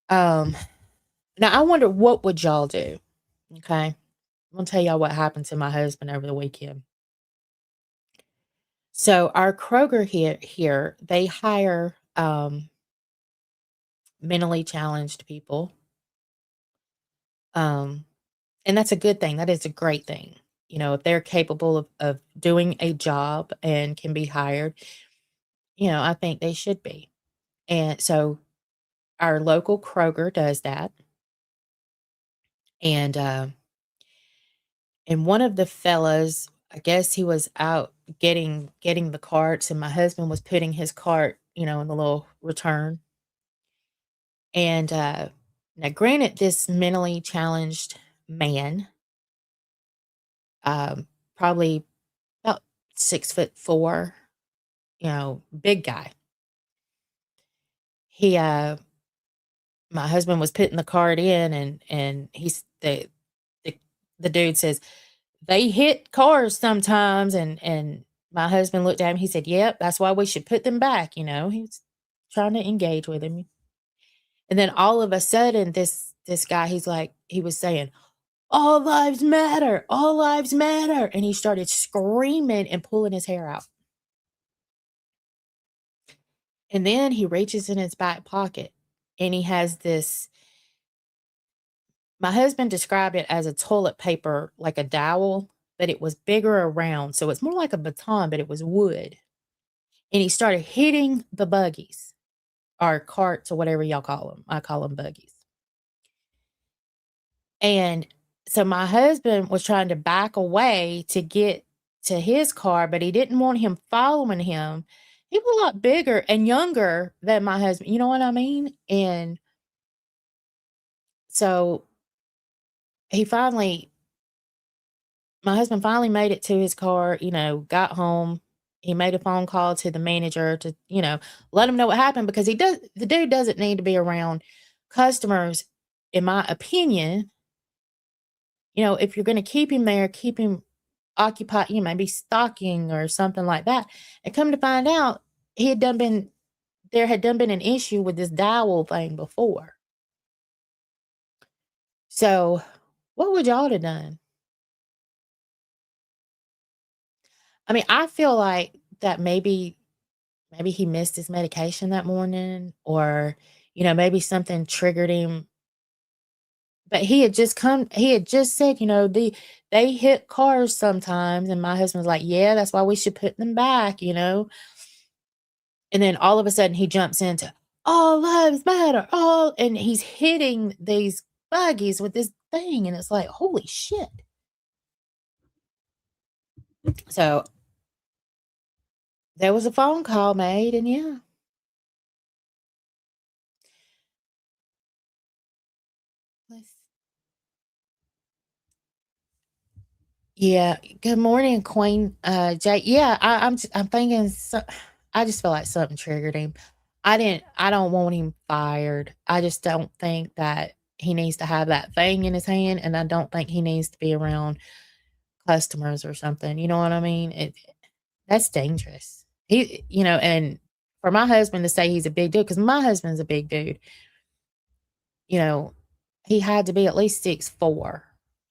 um now I wonder what would y'all do, okay? I'm gonna tell y'all what happened to my husband over the weekend. So our Kroger here, they hire, mentally challenged people, um, and that's a good thing, that is a great thing. If they're capable of doing a job and can be hired, I think they should be. And so our local Kroger does that, and, and one of the fellas, I guess he was out getting the carts, and my husband was putting his cart, in the little return. And now, granted, this mentally challenged man, um, probably about 6'4", big guy. He, my husband was putting the cart in, and he's the the dude says, "They hit cars sometimes," and my husband looked at him, he said, "Yep, that's why we should put them back," he was trying to engage with him. And then all of a sudden, this guy, he was saying, "All lives matter, all lives matter," and he started screaming and pulling his hair out. And then he reaches in his back pocket, and he has this my husband described it as a toilet paper, like a dowel, but it was bigger around, so it's more like a baton, but it was wood. And he started hitting the buggies or carts or whatever y'all call them. I call them buggies. And so my husband was trying to back away to get to his car, but he didn't want him following him. He was a lot bigger and younger than my husband, you know what I mean? And so he finally my husband finally made it to his car, got home. He made a phone call to the manager to, let him know what happened, because the dude doesn't need to be around customers, in my opinion. If you're gonna keep him there, keep him occupied, maybe stocking or something like that. And come to find out, he had done been there had done been an issue with this dowel thing before. So, what would y'all have done? I mean, I feel like that maybe he missed his medication that morning, or, maybe something triggered him. But he had just said, they hit cars sometimes, and my husband was like, "Yeah, that's why we should put them back." And then all of a sudden he jumps into, "All lives matter, all," and he's hitting these buggies with this thing, and it's like, "Holy shit." So, There was a phone call made, and yeah. Let's Yeah, good morning, Queen, Jay. Yeah, I'm thinking I just feel like something triggered him. I don't want him fired. I just don't think that he needs to have that thing in his hand, and I don't think he needs to be around customers or something, you know what I mean? That's dangerous. And for my husband to say he's a big dude, because my husband's a big dude, you know, he had to be at least 6'4".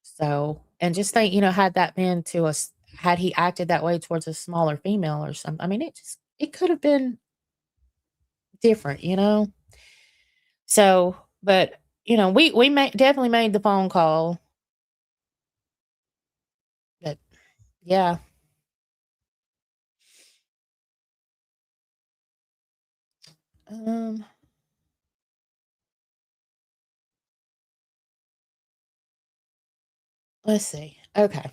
So, and just think, had that been to us, had he acted that way towards a smaller female or something, I mean, it could have been different, you know? So, but, definitely made the phone call. But yeah, um, let's see. Okay.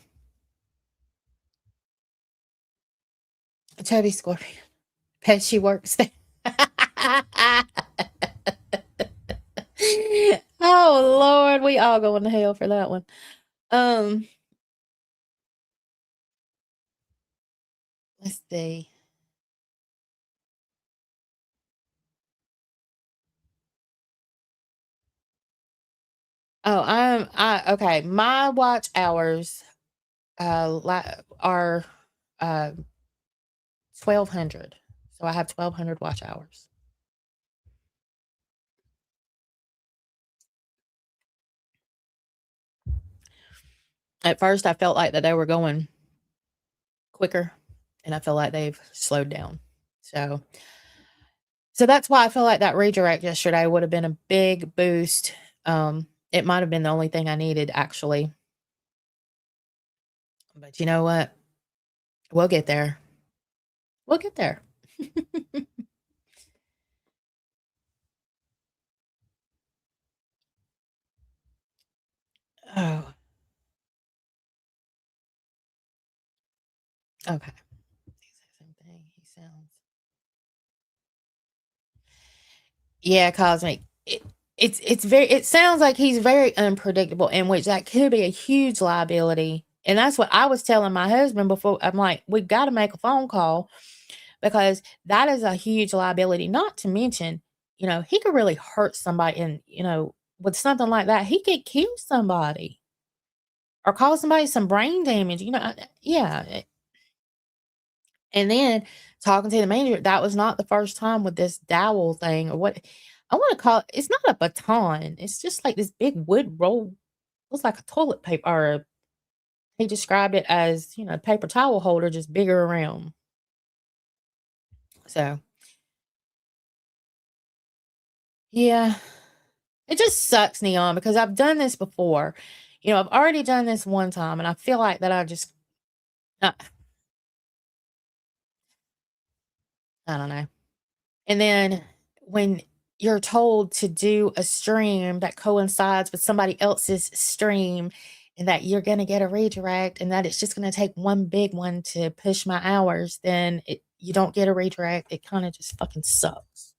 Toby Scorpion. Bet she works there. Oh Lord, we all going to hell for that one. Um, let's see. Oh, okay. My watch hours are 1,200. So I have 1,200 watch hours. At first, I felt like that they were going quicker, and I feel like they've slowed down. So that's why I feel like that redirect yesterday would have been a big boost. It might have been the only thing I needed actually. But you know what? We'll get there. We'll get there. Oh, okay. Same thing. He sounds. Yeah, cosmic. It sounds like he's very unpredictable, in which that could be a huge liability. And that's what I was telling my husband before. I'm like, we've got to make a phone call because that is a huge liability. Not to mention, he could really hurt somebody, and with something like that, he could kill somebody or cause somebody some brain damage. Yeah. And then talking to the manager, that was not the first time with this dowel thing or what I wanna call it's not a baton, it's just like this big wood roll, looks like a toilet paper or he described it as, paper towel holder, just bigger around. So, yeah, it just sucks, Neon, because I've done this before. I've already done this one time, and I feel like that uh, I don't know. And then when you're told to do a stream that coincides with somebody else's stream and that you're going to get a redirect and that it's just going to take one big one to push my hours, then you don't get a redirect. It kind of just fucking sucks.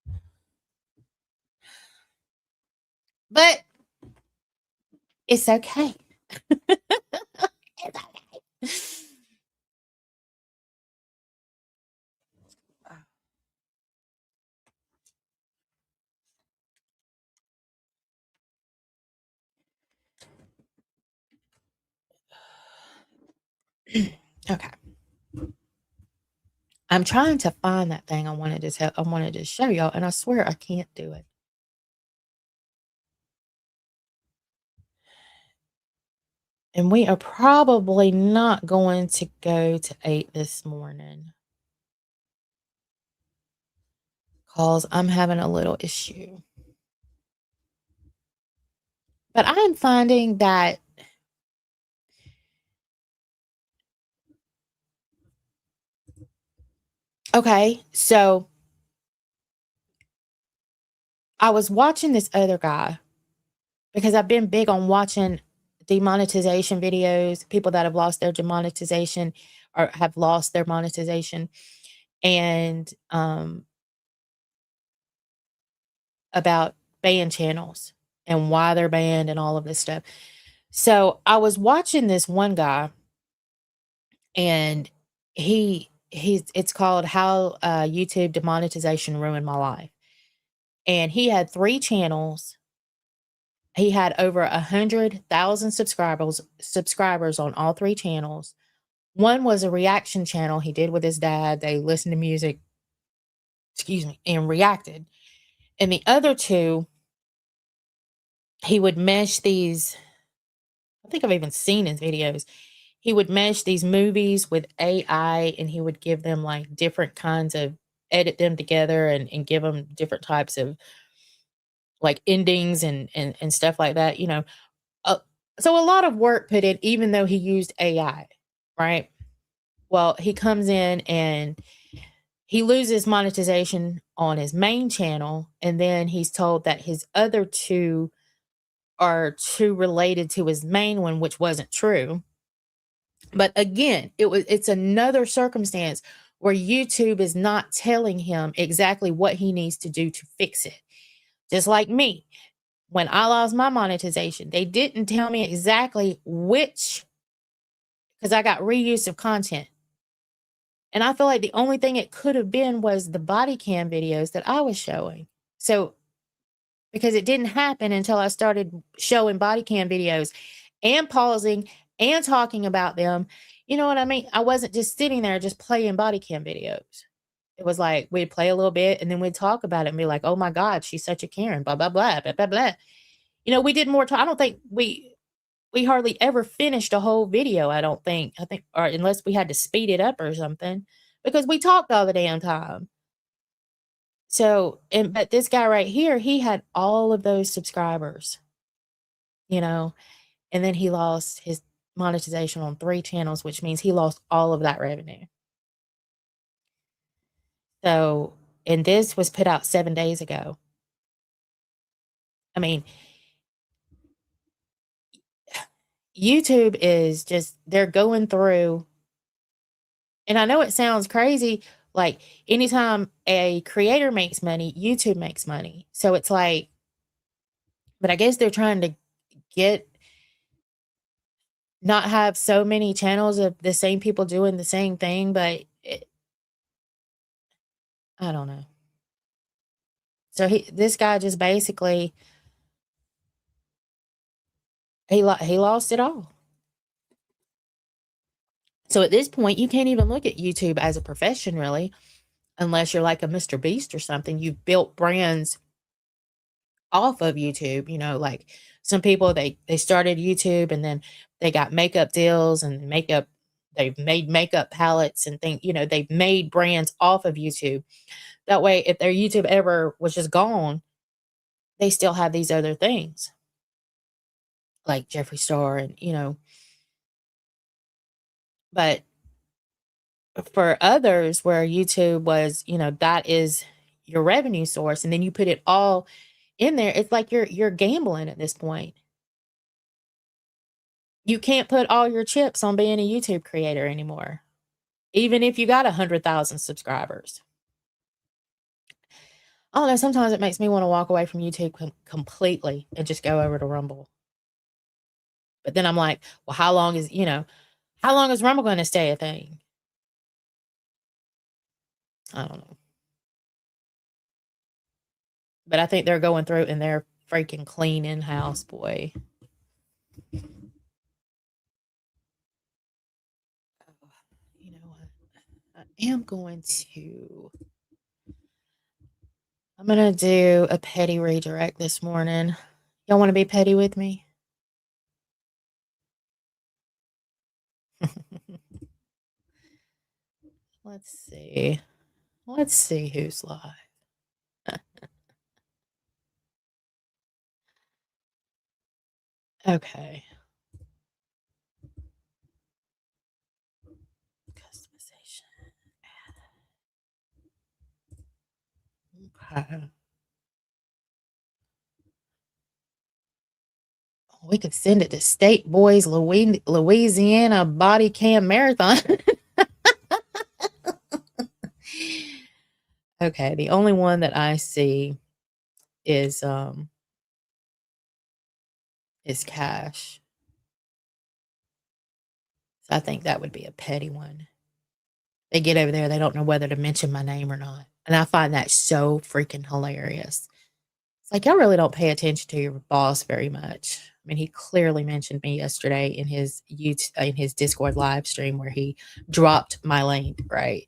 But it's okay. It's okay. Okay. I'm trying to find that thing I wanted to show y'all, and I swear I can't do it. And we are probably not going to go to 8 this morning. 'Cause I'm having a little issue. But I'm finding that okay, so I was watching this other guy because I've been big on watching demonetization videos, people that have lost their demonetization or have lost their monetization. and about band channels and why they're banned and all of this stuff. So I was watching this one guy, and he's it's called How YouTube Demonetization Ruined My Life. And he had 3 channels. He had over 100,000 subscribers on all 3 channels. One was a reaction channel he did with his dad. They listened to music, excuse me, and reacted. And the other 2, he would mesh these, I think I've even seen his videos. He would mesh these movies with AI, and he would give them like different kinds of, edit them together and give them different types of like endings and stuff like that, you know. Uh, so a lot of work put in, even though he used AI, right? Well, he comes in and he loses monetization on his main channel, and then he's told that his other 2 are too related to his main one, which wasn't true. But again, it's another circumstance where YouTube is not telling him exactly what he needs to do to fix it. Just like me, when I lost my monetization, they didn't tell me exactly which, because I got reuse of content. And I feel like the only thing it could have been was the body cam videos that I was showing. So, because it didn't happen until I started showing body cam videos and pausing and talking about them. You know what I mean? I wasn't just sitting there just playing body cam videos. It was like we'd play a little bit and then we'd talk about it and be like, oh my God, she's such a Karen, blah, blah, blah, blah, blah, blah. You know, we did more time. I don't think we hardly ever finished a whole video, I don't think. I think, or unless we had to speed it up or something, because we talked all the damn time. So, but this guy right here, he had all of those subscribers, you know, and then he lost his monetization on 3 channels, which means he lost all of that revenue. So, and this was put out 7 days ago. I mean, YouTube is just, they're going through, and I know it sounds crazy, like anytime a creator makes money, YouTube makes money. So it's like, but I guess they're trying to get, not have so many channels of the same people doing the same thing, but I don't know. So this guy just basically, he lost it all. So at this point, you can't even look at YouTube as a profession, really, unless you're like a Mr. Beast or something. You've built brands off of YouTube, you know, like some people, they started YouTube and then they got makeup deals and makeup, they've made makeup palettes and things, you know, they've made brands off of YouTube. That way, if their YouTube ever was just gone, they still have these other things like Jeffree Star and, you know, but for others where YouTube was, you know, that is your revenue source, and then you put it all in there, it's like you're gambling at this point. You can't put all your chips on being a YouTube creator anymore, even if you got 100,000 subscribers. I don't know, sometimes it makes me want to walk away from YouTube completely and just go over to Rumble. But then I'm like, well, how long is, you know, how long is Rumble going to stay a thing? I don't know. But I think they're going through and they're freaking cleaning house, boy. You know what? I'm going to do a petty redirect this morning. Y'all want to be petty with me? Let's see. Let's see who's live. Okay. Customization. Okay. We could send it to State Boys Louisiana Body Cam Marathon. Okay, the only one that I see is Cash. So I think that would be a petty one. They get over there, they don't know whether to mention my name or not. And I find that so freaking hilarious. It's like y'all really don't pay attention to your boss very much. I mean, he clearly mentioned me yesterday in his in his Discord live stream where he dropped my link, right?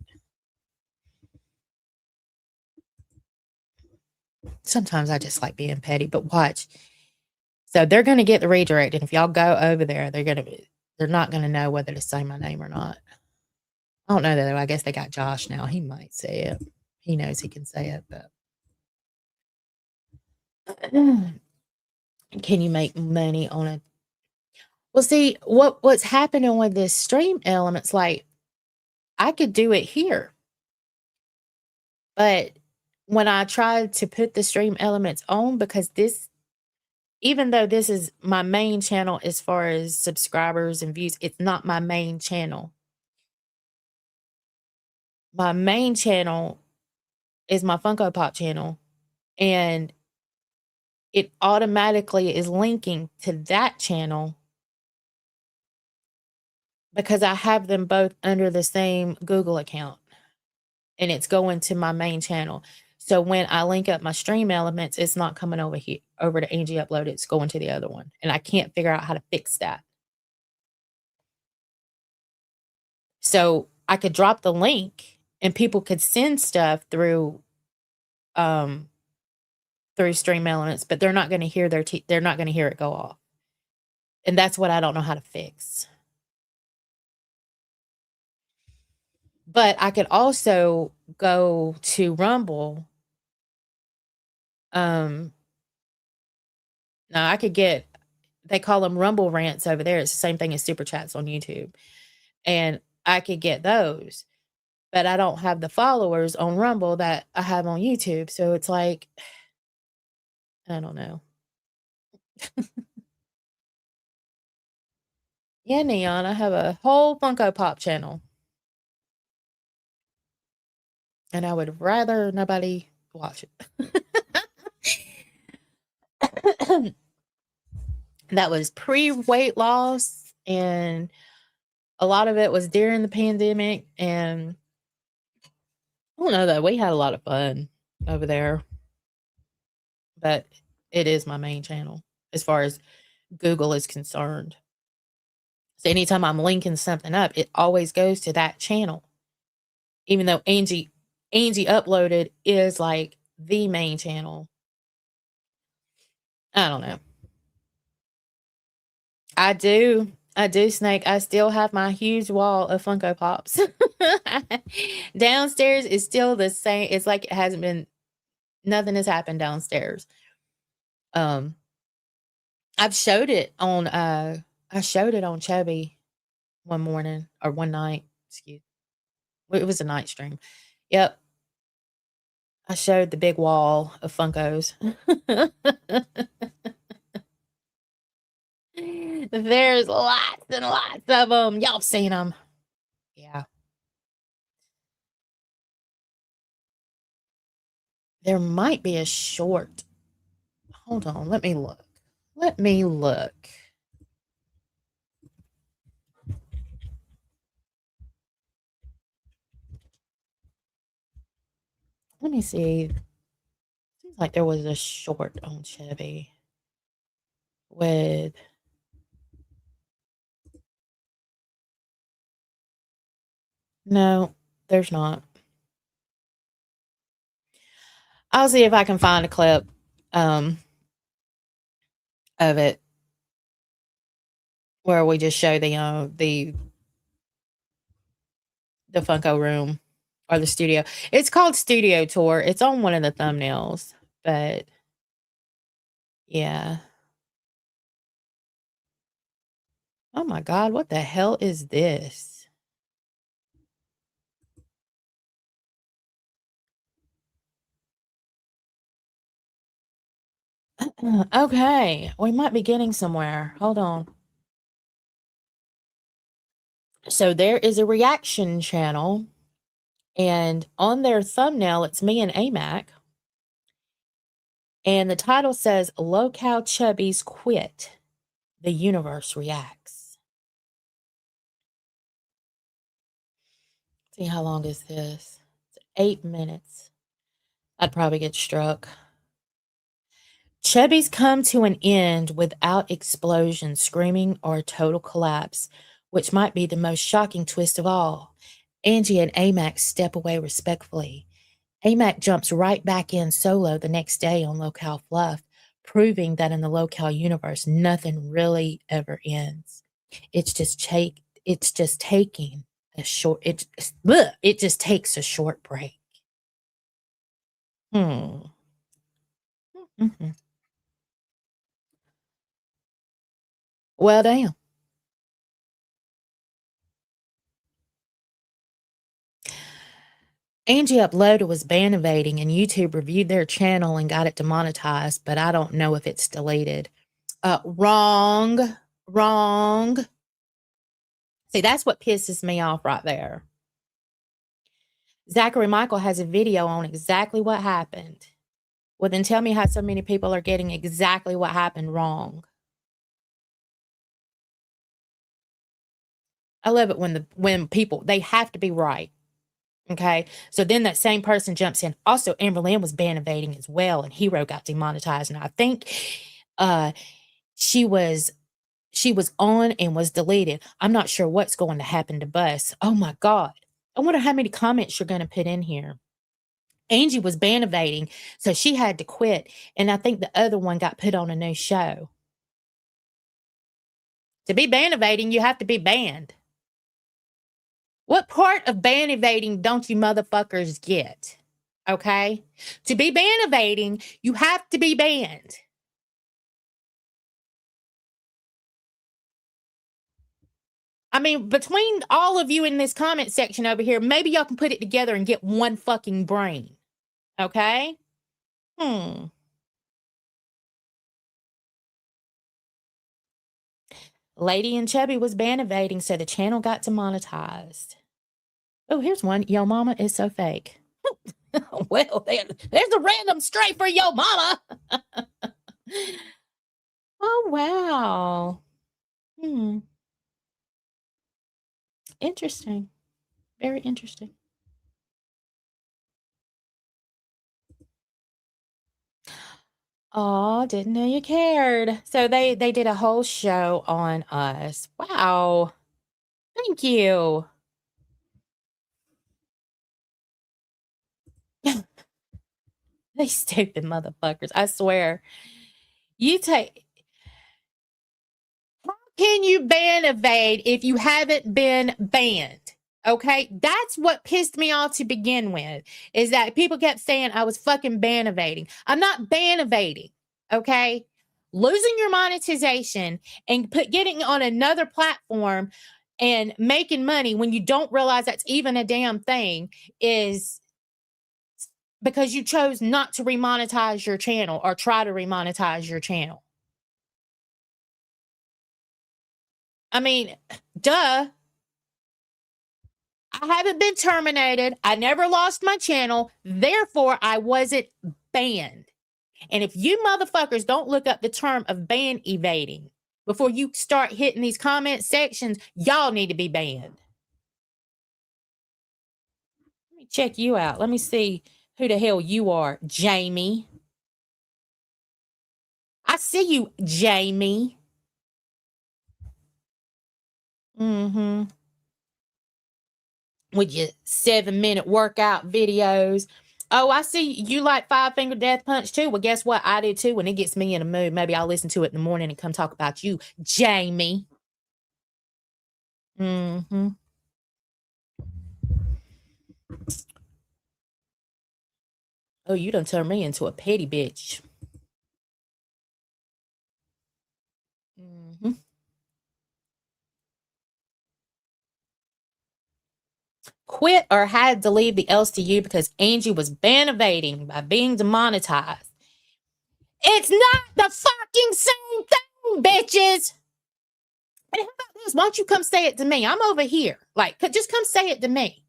Sometimes I just like being petty, but watch. So they're going to get the redirect, and if y'all go over there, they're not going to know whether to say my name or not. I don't know though. I guess they got Josh now. He might say it. He knows he can say it, but can you make money on it? Well, see what's happening with this stream elements. Like I could do it here, but when I tried to put the stream elements on, because this, even though this is my main channel as far as subscribers and views, it's not my main channel. My main channel is my Funko Pop channel, and it automatically is linking to that channel because I have them both under the same Google account, and it's going to my main channel. So when I link up my stream elements, it's not coming over here over to Angie Upload. It's going to the other one, and I can't figure out how to fix that. So I could drop the link, and people could send stuff through stream elements, but they're not going to hear they're not going to hear it go off. And that's what I don't know how to fix. But I could also go to Rumble. Now I could get, they call them Rumble rants over there. It's the same thing as super chats on YouTube. And I could get those, but I don't have the followers on Rumble that I have on YouTube. So it's like, I don't know. Yeah, Neon, I have a whole Funko Pop channel. And I would rather nobody watch it. That was pre-weight loss, and a lot of it was during the pandemic, and I don't know though, we had a lot of fun over there. But it is my main channel as far as Google is concerned. So anytime I'm linking something up, it always goes to that channel. Even though Angie Uploaded is like the main channel. I don't know. I do, Snake. I still have my huge wall of Funko Pops. Downstairs is still the same. It's like it hasn't been, nothing has happened downstairs. I've showed it on I showed it on Chubby one morning or one night. Excuse. It was a night stream. Yep. I showed the big wall of Funkos. There's lots and lots of them. Y'all seen them. Yeah. There might be a short. Hold on. Let me look. Let me look. Let me see. Seems like there was a short on Chevy with. No, there's not. I'll see if I can find a clip of it where we just show the Funko room or the studio. It's called Studio Tour. It's on one of the thumbnails, but yeah. Oh my god, what the hell is this? Okay, we might be getting somewhere. Hold on. So there is a reaction channel And on their thumbnail, it's me and AMAC. And the title says, "Low-Cal Chubbies Quit. The Universe Reacts." See, how long is this? It's 8 minutes. I'd probably get struck. Chubbies come to an end without explosion, screaming, or a total collapse, which might be the most shocking twist of all. Angie and AMAC step away respectfully. AMAC jumps right back in solo the next day on Low-Cal Fluff, proving that in the Low-Cal universe, nothing really ever ends. It's just taking a short. It just takes a short break. Mm-hmm. Well, damn. Angie uploaded was ban evading, and YouTube reviewed their channel and got it demonetized, but I don't know if it's deleted. Wrong. See, that's what pisses me off right there. Zachary Michael has a video on exactly what happened. Well, then tell me how so many people are getting exactly what happened wrong. I love it when people, they have to be right. Okay. So then that same person jumps in. Also, Amber Lynn was ban evading as well, and Hero got demonetized. And I think she was on and was deleted. I'm not sure what's going to happen to Bus. Oh my God. I wonder how many comments you're going to put in here. Angie was ban evading, so she had to quit. And I think the other one got put on a new show. To be ban evading, you have to be banned. What part of ban evading don't you motherfuckers get? Okay? To be ban evading, you have to be banned. I mean, between all of you in this comment section over here, maybe y'all can put it together and get one fucking brain. Okay? Lady and Chubby was ban evading, so the channel got demonetized. Oh, here's one. Yo mama is so fake. Well, there's a random stray for yo mama. Oh, wow. Interesting. Very interesting. Oh, didn't know you cared. So they did a whole show on us. Wow. Thank you. These stupid motherfuckers. I swear. How can you ban evade if you haven't been banned? Okay, that's what pissed me off to begin with, is that people kept saying I was fucking ban evading. I'm not ban evading, okay? Losing your monetization and getting on another platform and making money when you don't realize that's even a damn thing is because you chose not to remonetize your channel or try to remonetize your channel. I mean, duh. I haven't been terminated. I never lost my channel. Therefore, I wasn't banned. And if you motherfuckers don't look up the term of ban evading before you start hitting these comment sections, y'all need to be banned. Let me check you out. Let me see who the hell you are, Jamie. I see you, Jamie. With your 7-minute workout videos. Oh, I see you like Five Finger Death Punch too. Well, guess what? I did too. When it gets me in a mood, maybe I'll listen to it in the morning and come talk about you, Jamie. Oh, you done turned me into a petty bitch. Quit or had to leave the LCU because Angie was ban evading by being demonetized. It's not the fucking same thing, bitches. And how about this? Why don't you come say it to me? I'm over here. Like, just come say it to me.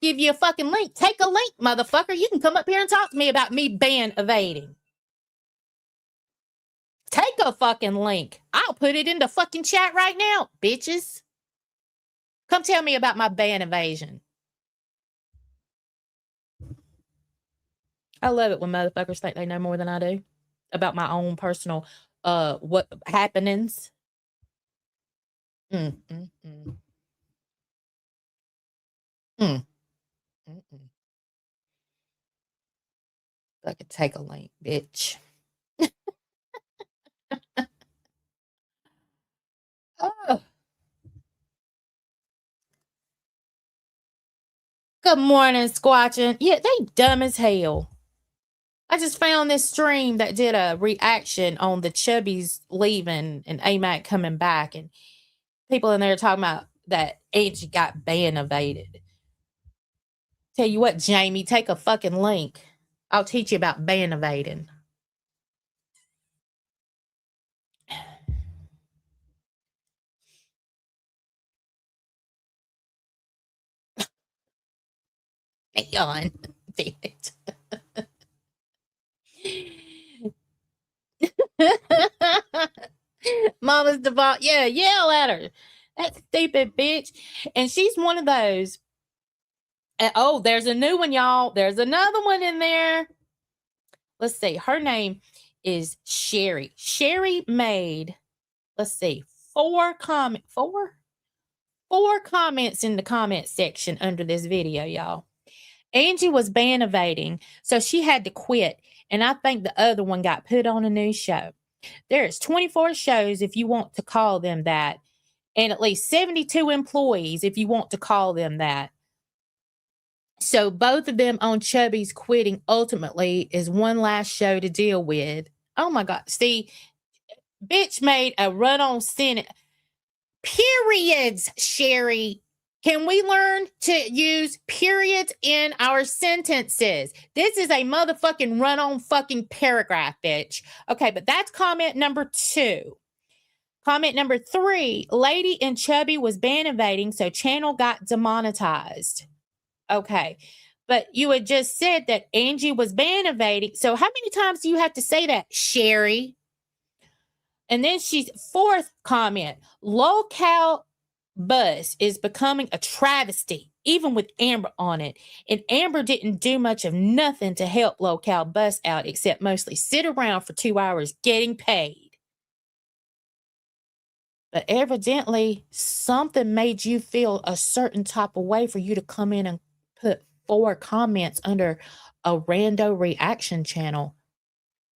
Give you a fucking link. Take a link, motherfucker. You can come up here and talk to me about me ban evading. Take a fucking link. I'll put it in the fucking chat right now, bitches. Come tell me about my ban evasion. I love it when motherfuckers think they know more than I do about my own personal what happenings. Mm, mm, mm. Mm, mm, mm. I could take a link, bitch. Oh. Good morning, Squatching. Yeah, they dumb as hell. I just found this stream that did a reaction on the Chubbies leaving and AMAC coming back, and people in there talking about that Angie got ban evaded. Tell you what, Jamie, take a fucking link. I'll teach you about ban evading. Yawn. Damn it. Mama's default. Yeah, yell at her. That stupid bitch. And she's one of those. Oh, there's a new one, y'all. There's another one in there. Let's see. Her name is Sherry. Sherry made, let's see, four comments in the comment section under this video, y'all. Angie was ban evading, so she had to quit. And I think the other one got put on a new show. There's 24 shows if you want to call them that, and at least 72 employees if you want to call them that. So both of them on Chubby's quitting ultimately is one last show to deal with. Oh my God. See, bitch made a run on sentence. Periods, Sherry. Can we learn to use periods in our sentences? This is a motherfucking run on fucking paragraph, bitch. Okay, but that's comment number 2. Comment number 3, Lady and Chubby was ban evading, so channel got demonetized. Okay, but you had just said that Angie was ban evading. So how many times do you have to say that, Sherry? And then she's 4th comment, Locale bus is becoming a travesty, even with Amber on it. And Amber didn't do much of nothing to help Locale bus out except mostly sit around for 2 hours getting paid. But evidently, something made you feel a certain type of way for you to come in and put 4 comments under a rando reaction channel,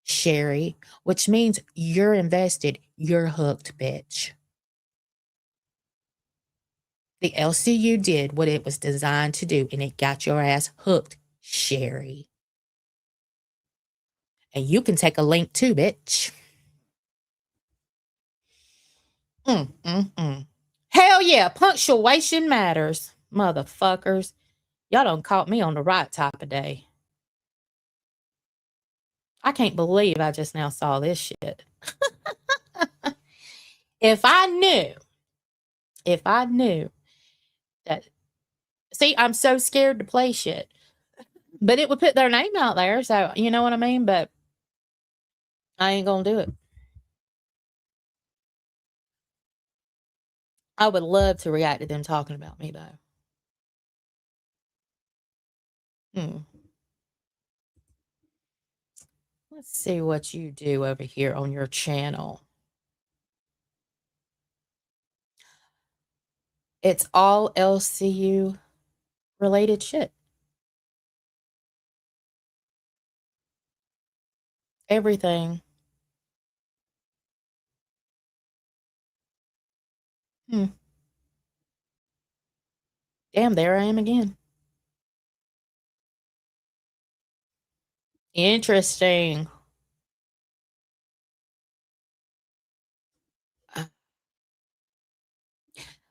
Sherry, which means you're invested. You're hooked, bitch. The LCU did what it was designed to do, and it got your ass hooked, Sherry. And you can take a link too, bitch. Hell yeah, punctuation matters, motherfuckers. Y'all done caught me on the right type of day. I can't believe I just now saw this shit. If I knew that, see, I'm so scared to play shit. But it would put their name out there, so you know what I mean? But I ain't gonna do it. I would love to react to them talking about me, though. Let's see what you do over here on your channel. It's all LCU related shit. Everything. Damn, there I am again. Interesting.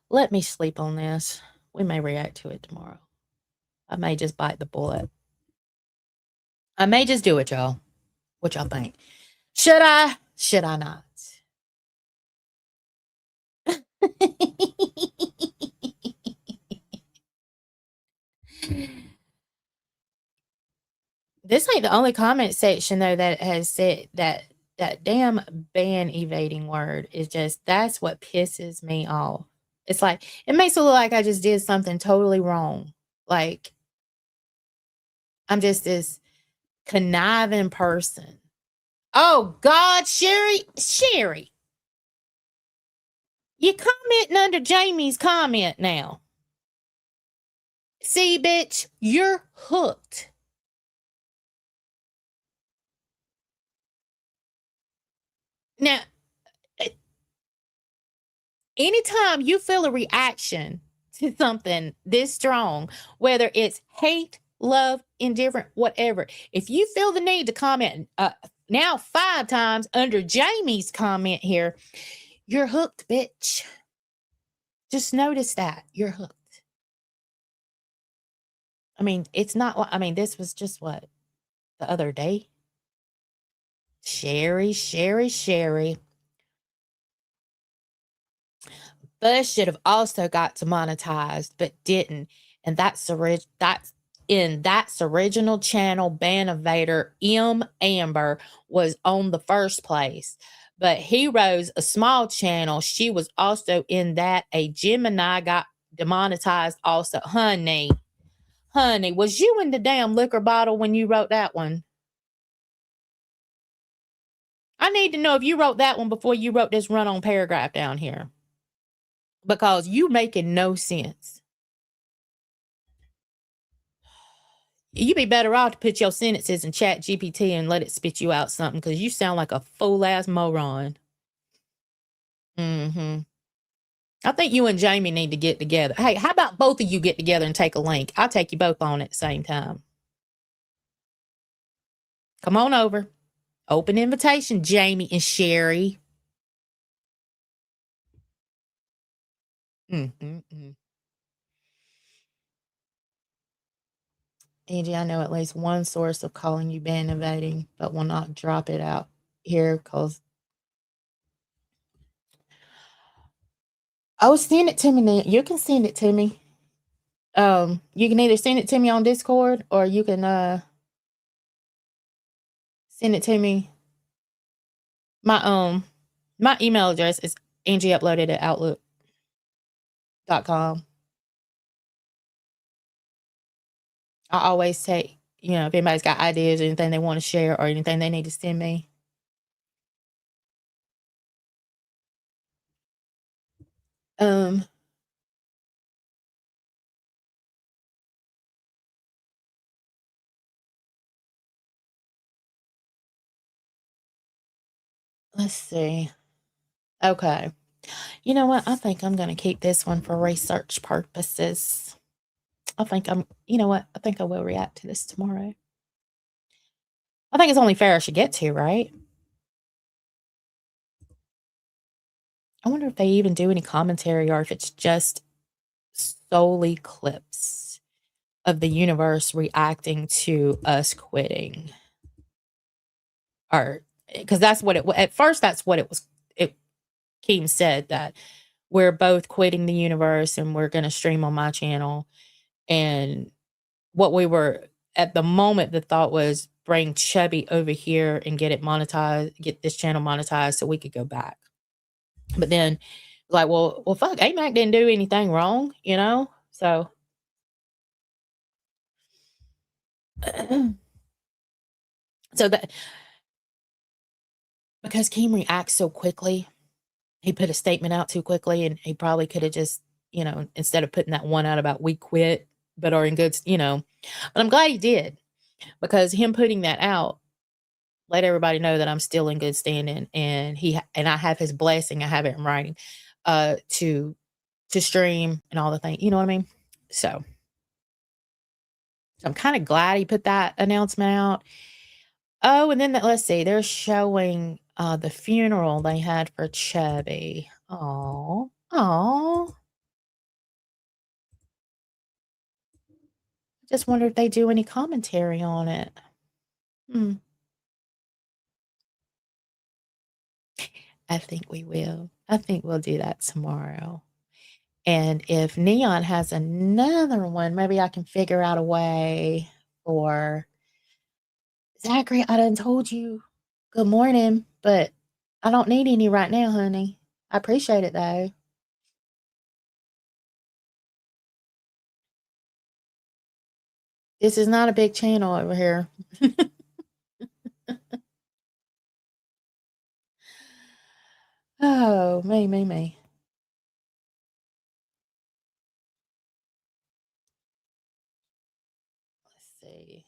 Let me sleep on this. We may react to it tomorrow. I may just bite the bullet. I may just do it, y'all. What y'all think? Should I? Should I not? This ain't the only comment section though that has said that damn ban evading word is just that's what pisses me off. It's like it makes it look like I just did something totally wrong. Like I'm just this conniving person. Oh God, Sherry, you commenting under Jamie's comment now. See, bitch, you're hooked. Now, anytime you feel a reaction to something this strong, whether it's hate, love, indifferent, whatever, if you feel the need to comment now 5 times under Jamie's comment here, you're hooked, bitch. Just notice that you're hooked. I mean, it's not, I mean, this was just what, the other day? Sherry. Buzz should have also got demonetized, but didn't. And that's in that's original channel, Banivator Amber was on the first place. But Heroes, a small channel, she was also in that. A Gemini got demonetized also. Honey, was you in the damn liquor bottle when you wrote that one? I need to know if you wrote that one before you wrote this run-on paragraph down here. Because you making no sense. You'd be better off to put your sentences in Chat GPT and let it spit you out something because you sound like a fool-ass moron. Mm-hmm. I think you and Jamie need to get together. Hey, how about both of you get together and take a link? I'll take you both on at the same time. Come on over. Open invitation, Jamie and Sherry. Angie, I know at least one source of calling you ban evading, but will not drop it out here because. Oh, send it to me now. You can send it to me. You can either send it to me on Discord or you can send it to me. My email address is angieuploaded@outlook.com. I always say, if anybody's got ideas or anything they want to share or anything they need to send me. Let's see. Okay. You know what? I think I'm going to keep this one for research purposes. You know what? I think I will react to this tomorrow. I think it's only fair I should get to, right? I wonder if they even do any commentary or if it's just solely clips of the universe reacting to us quitting. Or because that's what at first that's what it was. Keem said that we're both quitting the universe and we're going to stream on my channel. And what we were at the moment, the thought was bring Chubby over here and get it monetized, get this channel monetized so we could go back. But then like, well, fuck, AMAC didn't do anything wrong, So so that because Keem reacts so quickly, he put a statement out too quickly and he probably could have just, instead of putting that one out about we quit, but are in good, but I'm glad he did because him putting that out let everybody know that I'm still in good standing and I have his blessing. I have it in writing, to stream and all the things, you know what I mean? So I'm kind of glad he put that announcement out. Oh, and then let's see, they're showing the funeral they had for Chubby. Oh. Just wonder if they do any commentary on it. I think we will. I think we'll do that tomorrow. And if Neon has another one, maybe I can figure out a way for Zachary, I done told you good morning, but I don't need any right now, honey. I appreciate it though. This is not a big channel over here. Oh, me. Let's see.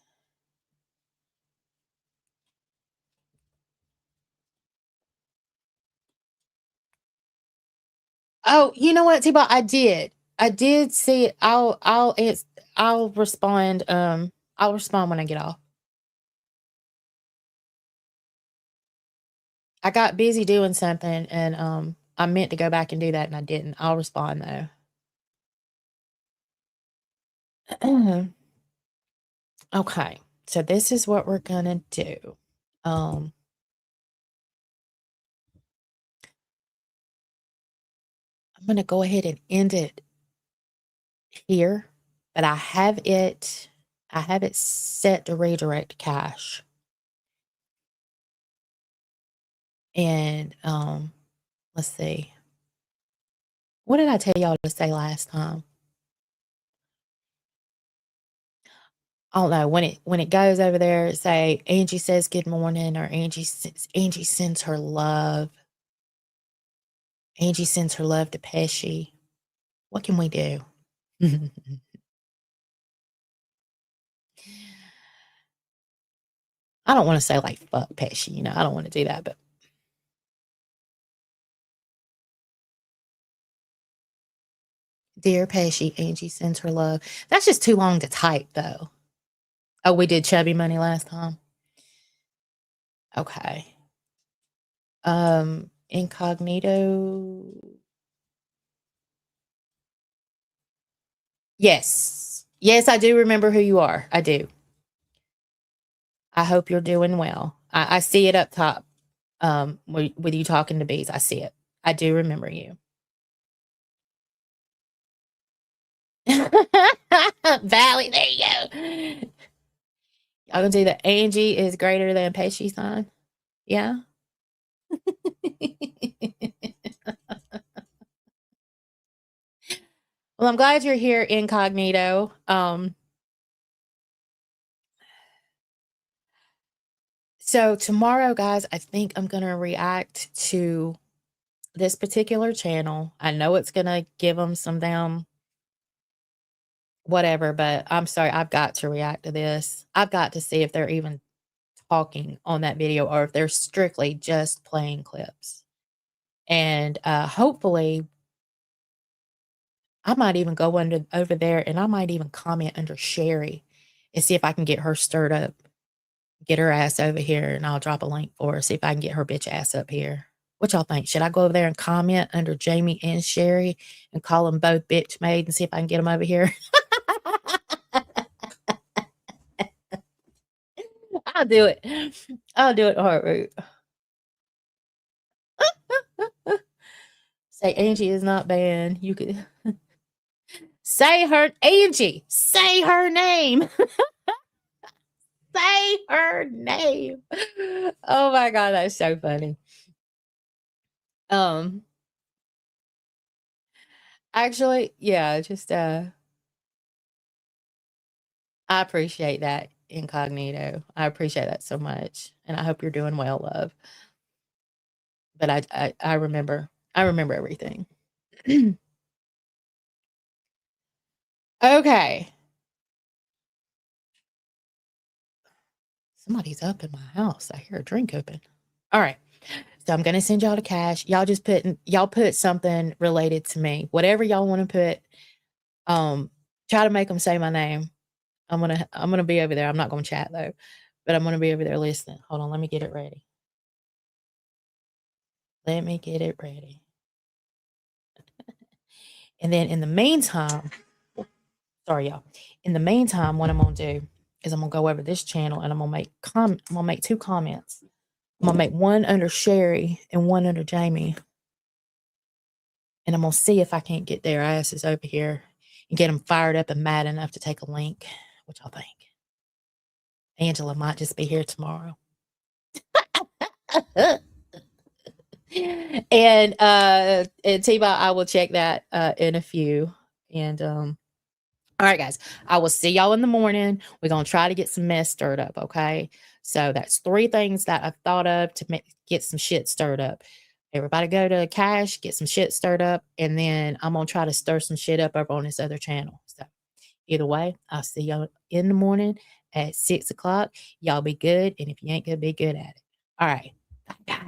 Oh, you know what, T-Ball? I did see it. I'll respond. I'll respond when I get off. I got busy doing something and I meant to go back and do that and I didn't. I'll respond though. Okay. So this is what we're gonna do. Um I'm gonna go ahead and end it here, but I have it set to redirect cache. And let's see. What did I tell y'all to say last time? I don't know, when it goes over there, say Angie says good morning or Angie sends her love. Angie sends her love to Pesci. What can we do? I don't want to say like fuck Pesci, you know, I don't want to do that, but dear Pesci, Angie sends her love. That's just too long to type though. Oh, we did chubby money last time. Okay. Incognito. Yes. Yes, I do remember who you are. I do. I hope you're doing well. I see it up top. With you talking to bees, I see it. I do remember you. Valley, there you go. Y'all gonna do the Angie is greater than Pesci sign? Yeah. Well, I'm glad you're here, incognito. So tomorrow, guys, I think I'm gonna react to this particular channel. I know it's gonna give them some damn whatever, but I'm sorry, I've got to react to this. I've got to see if they're even talking on that video or if they're strictly just playing clips. And hopefully I might even go over there and I might even comment under Sherry and see if I can get her stirred up. Get her ass over here and I'll drop a link for her, see if I can get her bitch ass up here. What y'all think? Should I go over there and comment under Jamie and Sherry and call them both bitch made and see if I can get them over here? I'll do it. I'll do it heartroot. Say Angie is not banned. You could say her Angie. Say her name. Say her name. Oh my god, that's so funny. Actually, yeah, just I appreciate that, incognito. I appreciate that so much, and I hope you're doing well, love. But I remember everything. Okay. Somebody's up in my house. I hear a drink open. All right. So I'm gonna send y'all to cash. Y'all put something related to me. Whatever y'all want to put. Try to make them say my name. I'm gonna be over there. I'm not gonna chat though, but I'm gonna be over there listening. Hold on, let me get it ready. Let me get it ready. And then in the meantime, sorry y'all. In the meantime, what I'm gonna do is I'm gonna go over this channel and I'm gonna make two comments. I'm gonna make one under Sherry and one under Jamie. And I'm gonna see if I can't get their asses over here and get them fired up and mad enough to take a link. What y'all think? Angela might just be here tomorrow. And T-Bot, I will check that in a few. And all right, guys, I will see y'all in the morning. We're gonna try to get some mess stirred up, okay? So that's 3 things that I've thought of to get some shit stirred up. Everybody go to Cash, get some shit stirred up, and then I'm gonna try to stir some shit up over on this other channel. So either way, I'll see y'all in the morning at 6 o'clock. Y'all be good, and if you ain't good, be good at it. All right, bye, guys.